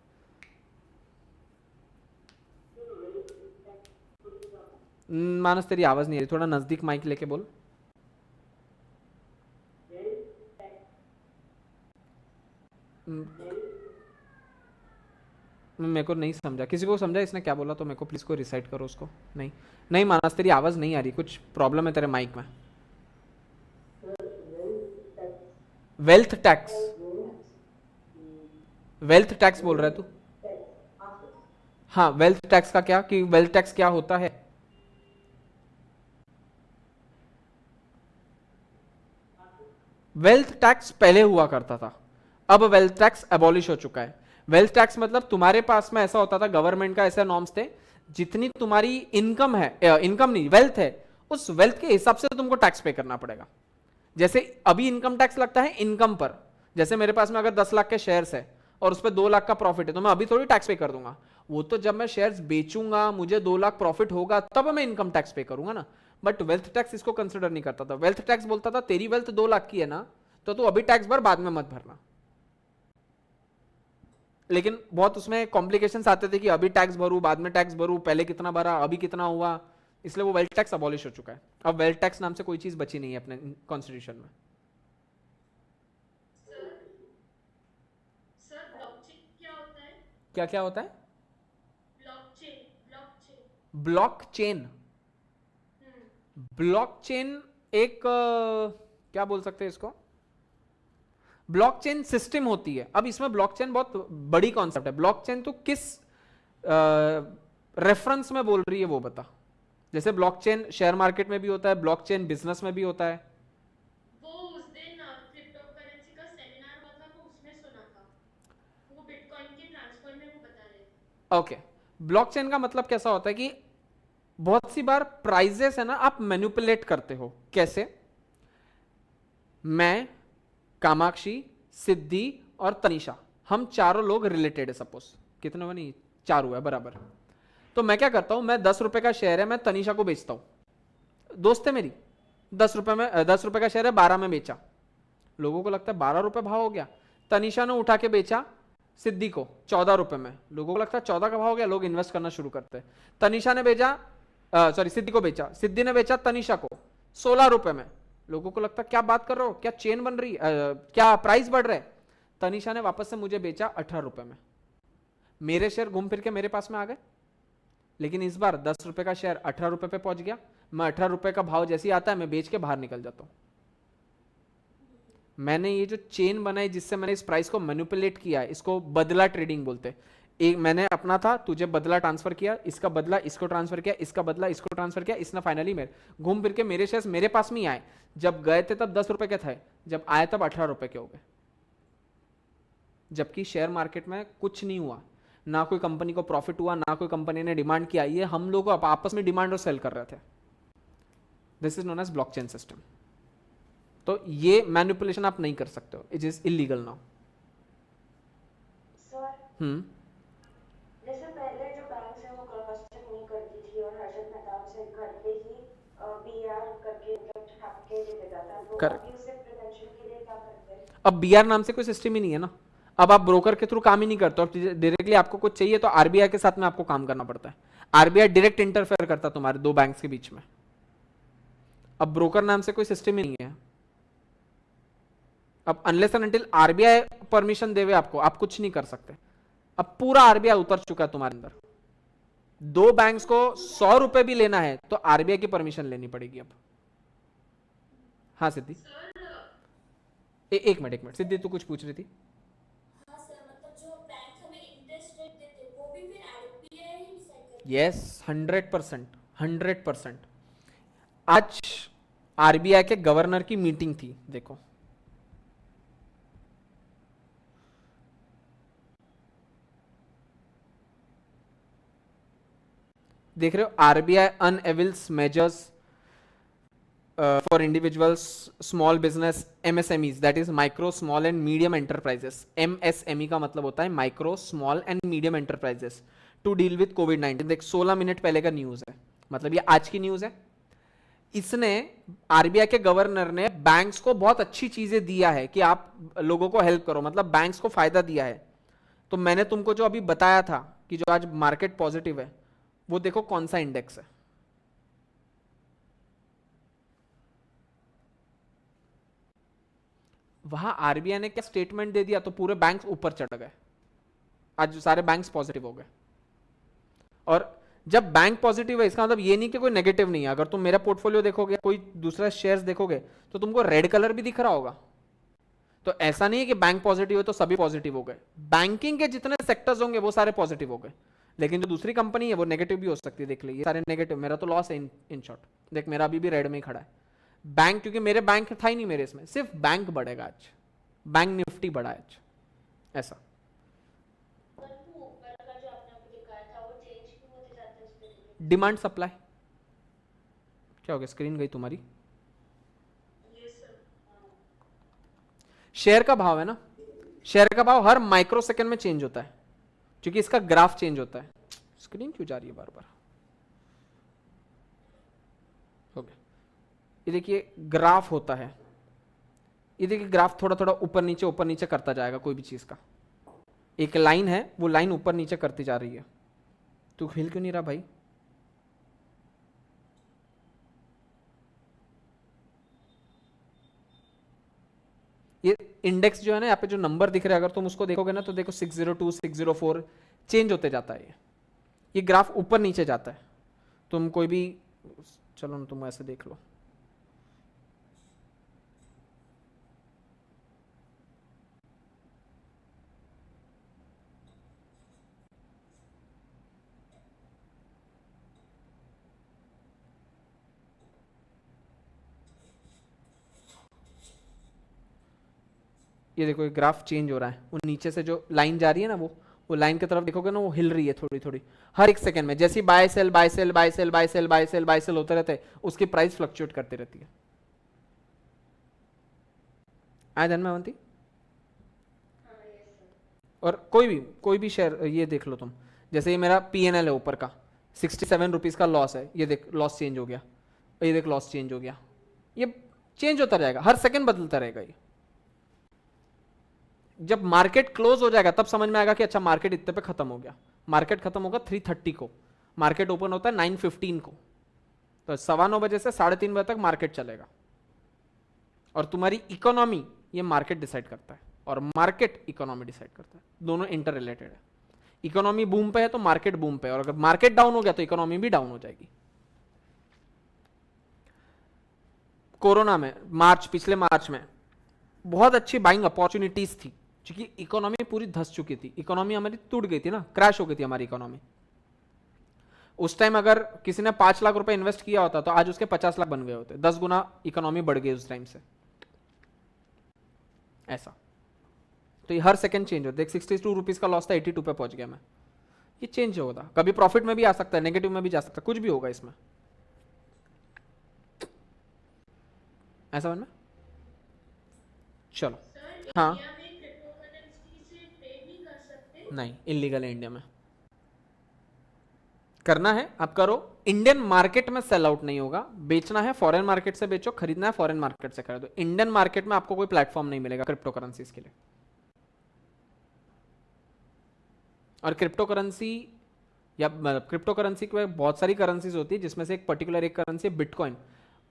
मानस तेरी आवाज नहीं आ रही, थोड़ा नजदीक माइक लेके बोल। मेरे को नहीं समझा, किसी को समझा इसने क्या बोला तो मेरे को प्लीज को रिसाइट करो उसको। नहीं नहीं मानस तेरी आवाज नहीं आ रही, कुछ प्रॉब्लम है तेरे माइक में। वेल्थ टैक्स, वेल्थ टैक्स बोल रहा है तू? हाँ, वेल्थ टैक्स का क्या, कि वेल्थ टैक्स क्या होता है? वेल्थ टैक्स पहले हुआ करता था, अब वेल्थ टैक्स अबॉलिश हो चुका है। वेल्थ टैक्स मतलब तुम्हारे पास में ऐसा होता था, गवर्नमेंट का ऐसे नॉर्म्स थे, जितनी तुम्हारी इनकम है, इनकम नहीं वेल्थ है, उस वेल्थ के हिसाब से तुमको टैक्स पे करना पड़ेगा। जैसे अभी इनकम टैक्स लगता है इनकम पर, जैसे मेरे पास में अगर 10 लाख के शेयर्स है और उस पर 2 लाख का प्रॉफिट है, तो मैं अभी थोड़ी टैक्स पे कर दूंगा। वो तो जब मैं शेयर्स बेचूंगा, मुझे 2 लाख प्रॉफिट होगा, तब मैं इनकम टैक्स पे करूंगा ना। बट वेल्थ टैक्स इसको कंसिडर नहीं करता था। वेल्थ टैक्स बोलता था तेरी वेल्थ 2 लाख की है ना, तो तू अभी टैक्स भर, बाद में मत भरना। लेकिन बहुत उसमें कॉम्प्लिकेशंस आते थे कि अभी टैक्स भरूं, बाद में टैक्स भरूं, पहले कितना भरा, अभी कितना हुआ, इसलिए वो वेल्थ टैक्स अबॉलिश हो चुका है। अब वेल्थ टैक्स नाम से कोई चीज बची नहीं है अपने कॉन्स्टिट्यूशन में। सर ब्लॉकचेन क्या होता है? क्या क्या होता है? ब्लॉकचेन, ब्लॉकचेन ब्लॉकचेन, ब्लॉकचेन एक क्या बोल सकते हैं इसको, ब्लॉकचेन सिस्टम होती है। अब इसमें ब्लॉकचेन बहुत बड़ी कॉन्सेप्ट है। ब्लॉकचेन तो किस रेफरेंस में बोल रही है वो बता। जैसे ब्लॉकचेन शेयर मार्केट में भी होता है, ब्लॉकचेन बिजनेस में भी होता है। वो उस दिन क्रिप्टो करेंसी का सेमिनार हुआ था तो उसमें सुना था, वो बिटकॉइन के ट्रांसफर में वो बता रहे थे। ओके, ब्लॉकचेन का मतलब कैसा होता है कि बहुत सी बार प्राइजेस है ना, आप मैनिपुलेट करते हो। कैसे? मैं, कामाक्षी, सिद्धि और तनिषा, हम चारों लोग रिलेटेड है। सपोज कितने बनी, 4 हुआ है बराबर। तो मैं क्या करता हूं, मैं 10 रुपए का शेयर है, मैं तनिषा को बेचता हूं, दोस्त है मेरी, 10 रुपए का शेयर है 12 में बेचा। लोगों को लगता है 12 रुपए भाव हो गया। तनिषा ने उठा के बेचा सिद्धि को 14 रुपए में, लोगों को लगता है 14 का भाव हो गया, लोग इन्वेस्ट करना शुरू करते हैं। तनिषा ने बेचा, सिद्धि को बेचा, सिद्धि ने बेचा तनिषा को 16 रुपए में, लोगों को लगता क्या बात कर रहे हो, क्या चेन बन रही, क्या प्राइस बढ़ रहा है। तनिषा ने वापस से मुझे बेचा 18 रुपए में, मेरे शेयर घूम फिर के मेरे पास में आ गए। लेकिन इस बार 10 रुपए का शेयर 18 रुपए पे पहुंच गया। मैं 18 रुपए का भाव जैसे ही आता है मैं बेच के बाहर निकल जाता हूं। मैंने ये जो चेन बनाई जिससे मैंने इस प्राइस को मैनिपुलेट किया, इसको बदला ट्रेडिंग बोलते हैं। एक मैंने अपना था, तुझे बदला ट्रांसफर किया, इसका बदला इसको ट्रांसफर किया, इसका बदला इसको ट्रांसफर किया, इसने फाइनली मेरे घूम फिर के मेरे शेयर्स मेरे पास में ही आए। जब गए थे तब 10 रुपए के थे, जब आए तब 18 रुपए के हो गए। जबकि शेयर मार्केट में कुछ नहीं हुआ, ना कोई कंपनी को प्रॉफिट हुआ, ना कोई कंपनी ने डिमांड किया, ये हम लोग आपस में डिमांड और सेल कर रहे थे। This is known as blockchain system. तो ये मैनिपुलेशन आप नहीं कर सकते हो, it is illegal now. Sir, जैसे पहले जो बैंक है वो क्रॉस-चेक नहीं करती थी और हर्षद मेहता से घर पे ही बीआर करके मतलब छाप के दे देता था, तो अभी उसे प्रिवेंशन के लिए क्या करते हैं? अब बीआर नाम से कोई सिस्टम ही नहीं है ना। अब आप ब्रोकर के थ्रू काम ही नहीं करते, अब डायरेक्टली आपको कुछ चाहिए तो आरबीआई के साथ में आपको काम करना पड़ता है। आरबीआई डायरेक्ट इंटरफेयर करता है तुम्हारे दो बैंक्स के बीच में। अब ब्रोकर नाम से कोई सिस्टम ही नहीं है। अब unless and until RBI permission देवे आपको, आप कुछ नहीं कर सकते। अब पूरा आरबीआई उतर चुका है तुम्हारे अंदर। दो बैंक्स को 100 रुपए भी लेना है तो आरबीआई की परमिशन लेनी पड़ेगी अब। हाँ सिद्धि, एक मिनट सिद्धि, तू कुछ पूछ रही थी? हाँ सर, मतलब जो बैंक हमें इंटरेस्ट रेट देते हैं वो भी फिर आरबीआई ही डिसाइड करता है? यस, 100%। आज आरबीआई के गवर्नर की मीटिंग थी, देखो देख रहे हो, RBI unveils measures for individuals, small business, MSMEs, that is micro small and medium enterprises. MSME का मतलब होता है micro small and medium enterprises, to deal with कोविड-19। देख 16 मिनट पहले का न्यूज है, मतलब ये आज की न्यूज है। इसने, आरबीआई के गवर्नर ने बैंक्स को बहुत अच्छी चीजें दिया है कि आप लोगों को हेल्प करो, मतलब बैंक्स को फायदा दिया है। तो मैंने तुमको जो अभी बताया था कि जो आज मार्केट पॉजिटिव है, वो देखो कौन सा इंडेक्स है। वहां आरबीआई ने क्या स्टेटमेंट दे दिया तो पूरे बैंक्स ऊपर चढ़ गए। आज सारे बैंक्स पॉजिटिव हो गए। और जब बैंक पॉजिटिव है इसका मतलब ये नहीं कि कोई नेगेटिव नहीं है। अगर तुम मेरा पोर्टफोलियो देखोगे, कोई दूसरा शेयर्स देखोगे तो तुमको रेड कलर भी दिख रहा होगा। तो ऐसा नहीं है कि बैंक पॉजिटिव है तो सभी पॉजिटिव हो गए। बैंकिंग के जितने सेक्टर्स होंगे वो सारे पॉजिटिव हो गए, लेकिन जो दूसरी कंपनी है वो नेगेटिव भी हो सकती है। देख ले, ये सारे नेगेटिव। मेरा तो लॉस है इन शॉर्ट। देख मेरा अभी भी रेड में ही खड़ा है बैंक, क्योंकि मेरे बैंक था ही नहीं मेरे इसमें। सिर्फ बैंक बढ़ेगा आज, बैंक निफ्टी बढ़ा है आज, ऐसा। डिमांड सप्लाई, क्या हो गया, स्क्रीन गई तुम्हारी? शेयर का भाव है ना, शेयर का भाव हर माइक्रो सेकंड में चेंज होता है, क्योंकि इसका ग्राफ चेंज होता है। स्क्रीन क्यों जा रही है बार बार? हो गया। ये देखिए ग्राफ होता है, ये देखिए ग्राफ थोड़ा थोड़ा ऊपर नीचे करता जाएगा। कोई भी चीज का एक लाइन है, वो लाइन ऊपर नीचे करती जा रही है। तू हिल क्यों नहीं रहा भाई? ये इंडेक्स जो है ना, यहाँ पे जो नंबर दिख रहा है, अगर तुम उसको देखोगे ना तो देखो 602, 604 चेंज होते जाता है। ये ग्राफ ऊपर नीचे जाता है। तुम कोई भी, चलो ना तुम ऐसे देख लो, ये देखो ये ग्राफ चेंज हो रहा है, वो नीचे से जो लाइन जा रही है ना, वो लाइन की तरफ देखोगे ना, वो हिल रही है थोड़ी थोड़ी हर एक सेकंड में, जैसे buy sell buy sell buy sell buy sell buy sell buy sell होते रहते हैं, उसकी प्राइस फ्लक्चुएट करती रहती है। आया ध्यान में अवंती? और कोई भी शेयर ये देख लो तुम, जैसे ये मेरा PNL है ऊपर का, 67 रुपीज का लॉस है, ये देख लॉस चेंज हो गया, ये देख लॉस चेंज हो गया, ये चेंज होता रहेगा, हर सेकंड बदलता रहेगा ये। जब मार्केट क्लोज हो जाएगा तब समझ में आएगा कि अच्छा मार्केट इतने पे खत्म हो गया। मार्केट खत्म होगा 3:30 को, मार्केट ओपन होता है 9:15 को, तो 9:15 बजे से 3:30 बजे तक मार्केट चलेगा। और तुम्हारी इकोनॉमी ये मार्केट डिसाइड करता है और मार्केट इकोनॉमी डिसाइड करता है, दोनों इंटर रिलेटेड है। इकोनॉमी बूम पे है तो मार्केट बूम पे है, और अगर मार्केट डाउन हो गया तो इकोनॉमी भी डाउन हो जाएगी। कोरोना में पिछले मार्च में बहुत अच्छी बाइंग अपॉर्चुनिटीज थी, क्योंकि इकोनॉमी पूरी धंस चुकी थी, इकोनॉमी हमारी टूट गई थी ना, क्रैश हो गई थी हमारी इकोनॉमी। उस टाइम अगर किसी ने 5 लाख रुपए इन्वेस्ट किया होता तो आज उसके 50 लाख बन गए होते, 10 गुना इकोनॉमी बढ़ गई उस टाइम से। ऐसा तो ये हर सेकंड चेंज होता है। 62 रुपीज का लॉस था, 82 पे पहुंच गया मैं, ये चेंज होगा, कभी प्रॉफिट में भी आ सकता है, नेगेटिव में भी जा सकता है, कुछ भी होगा इसमें। ऐसा बनना चलो। सर हाँ इंडिया में क्रिप्टोकरेंसी से ट्रेड नहीं कर सकते? नहीं, इलीगल है इंडिया में। करना है आप करो, इंडियन मार्केट में सेल आउट नहीं होगा। बेचना है फॉरेन मार्केट से बेचो, खरीदना है फॉरेन मार्केट से खरीदो। इंडियन मार्केट में आपको कोई प्लेटफॉर्म नहीं मिलेगा क्रिप्टो करेंसीज के लिए। और क्रिप्टो करेंसी या क्रिप्टो करेंसी के बहुत सारी करेंसीज होती है, जिसमें से एक पर्टिकुलर एक करेंसी है बिटकॉइन।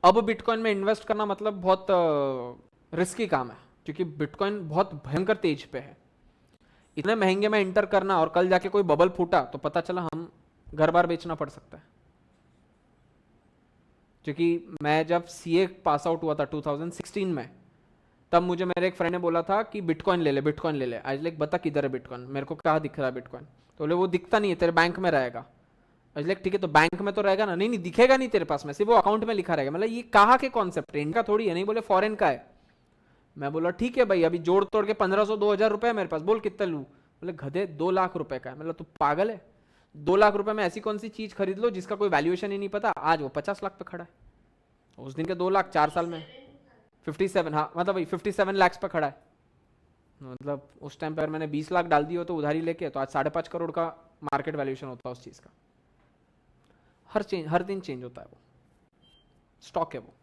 अब बिटकॉइन में इन्वेस्ट करना मतलब बहुत रिस्की काम है, क्योंकि बिटकॉइन बहुत भयंकर तेज पे है। इतने महंगे में एंटर करना और कल जाके कोई बबल फूटा तो पता चला हम घर बार बेचना पड़ सकता है। क्योंकि मैं जब CA पास आउट हुआ था 2016 में, तब मुझे मेरे एक फ्रेंड ने बोला था कि बिटकॉइन ले ले, बिटकॉइन ले ले। आज लाइक बता किधर है बिटकॉइन, मेरे को कहाँ दिख रहा है बिटकॉइन? तो बोले वो दिखता नहीं है, तेरे बैंक में रहेगा। आज लाइक ठीक है, तो बैंक में तो रहेगा ना। नहीं नहीं, दिखेगा नहीं तेरे पास में, सिर्फ वो अकाउंट में लिखा रहेगा। मतलब ये कहाँ के कॉन्सेप्ट है, इनका थोड़ी है। नहीं, बोले फॉरेन का है। मैं बोला ठीक है भाई, अभी जोड़ तोड़ के 1500-2000 रुपए है मेरे पास, बोल कितना लूँ? बोले गधे 2 लाख रुपए का है। मतलब तू पागल है? 2 लाख रुपए में ऐसी कौन सी चीज खरीद लो जिसका कोई वैल्यूएशन ही नहीं पता। आज वो 50 लाख पे खड़ा है, उस दिन के 2 लाख 4 साल में 57, हाँ मतलब भाई 57 लाख पे खड़ा है। मतलब उस टाइम पर मैंने 20 लाख डाल दिए हो तो उधारी लेके, तो आज 5.5 करोड़ का मार्केट वैल्यूएशन होता है उस चीज का। हर दिन चेंज होता है, वो स्टॉक है वो।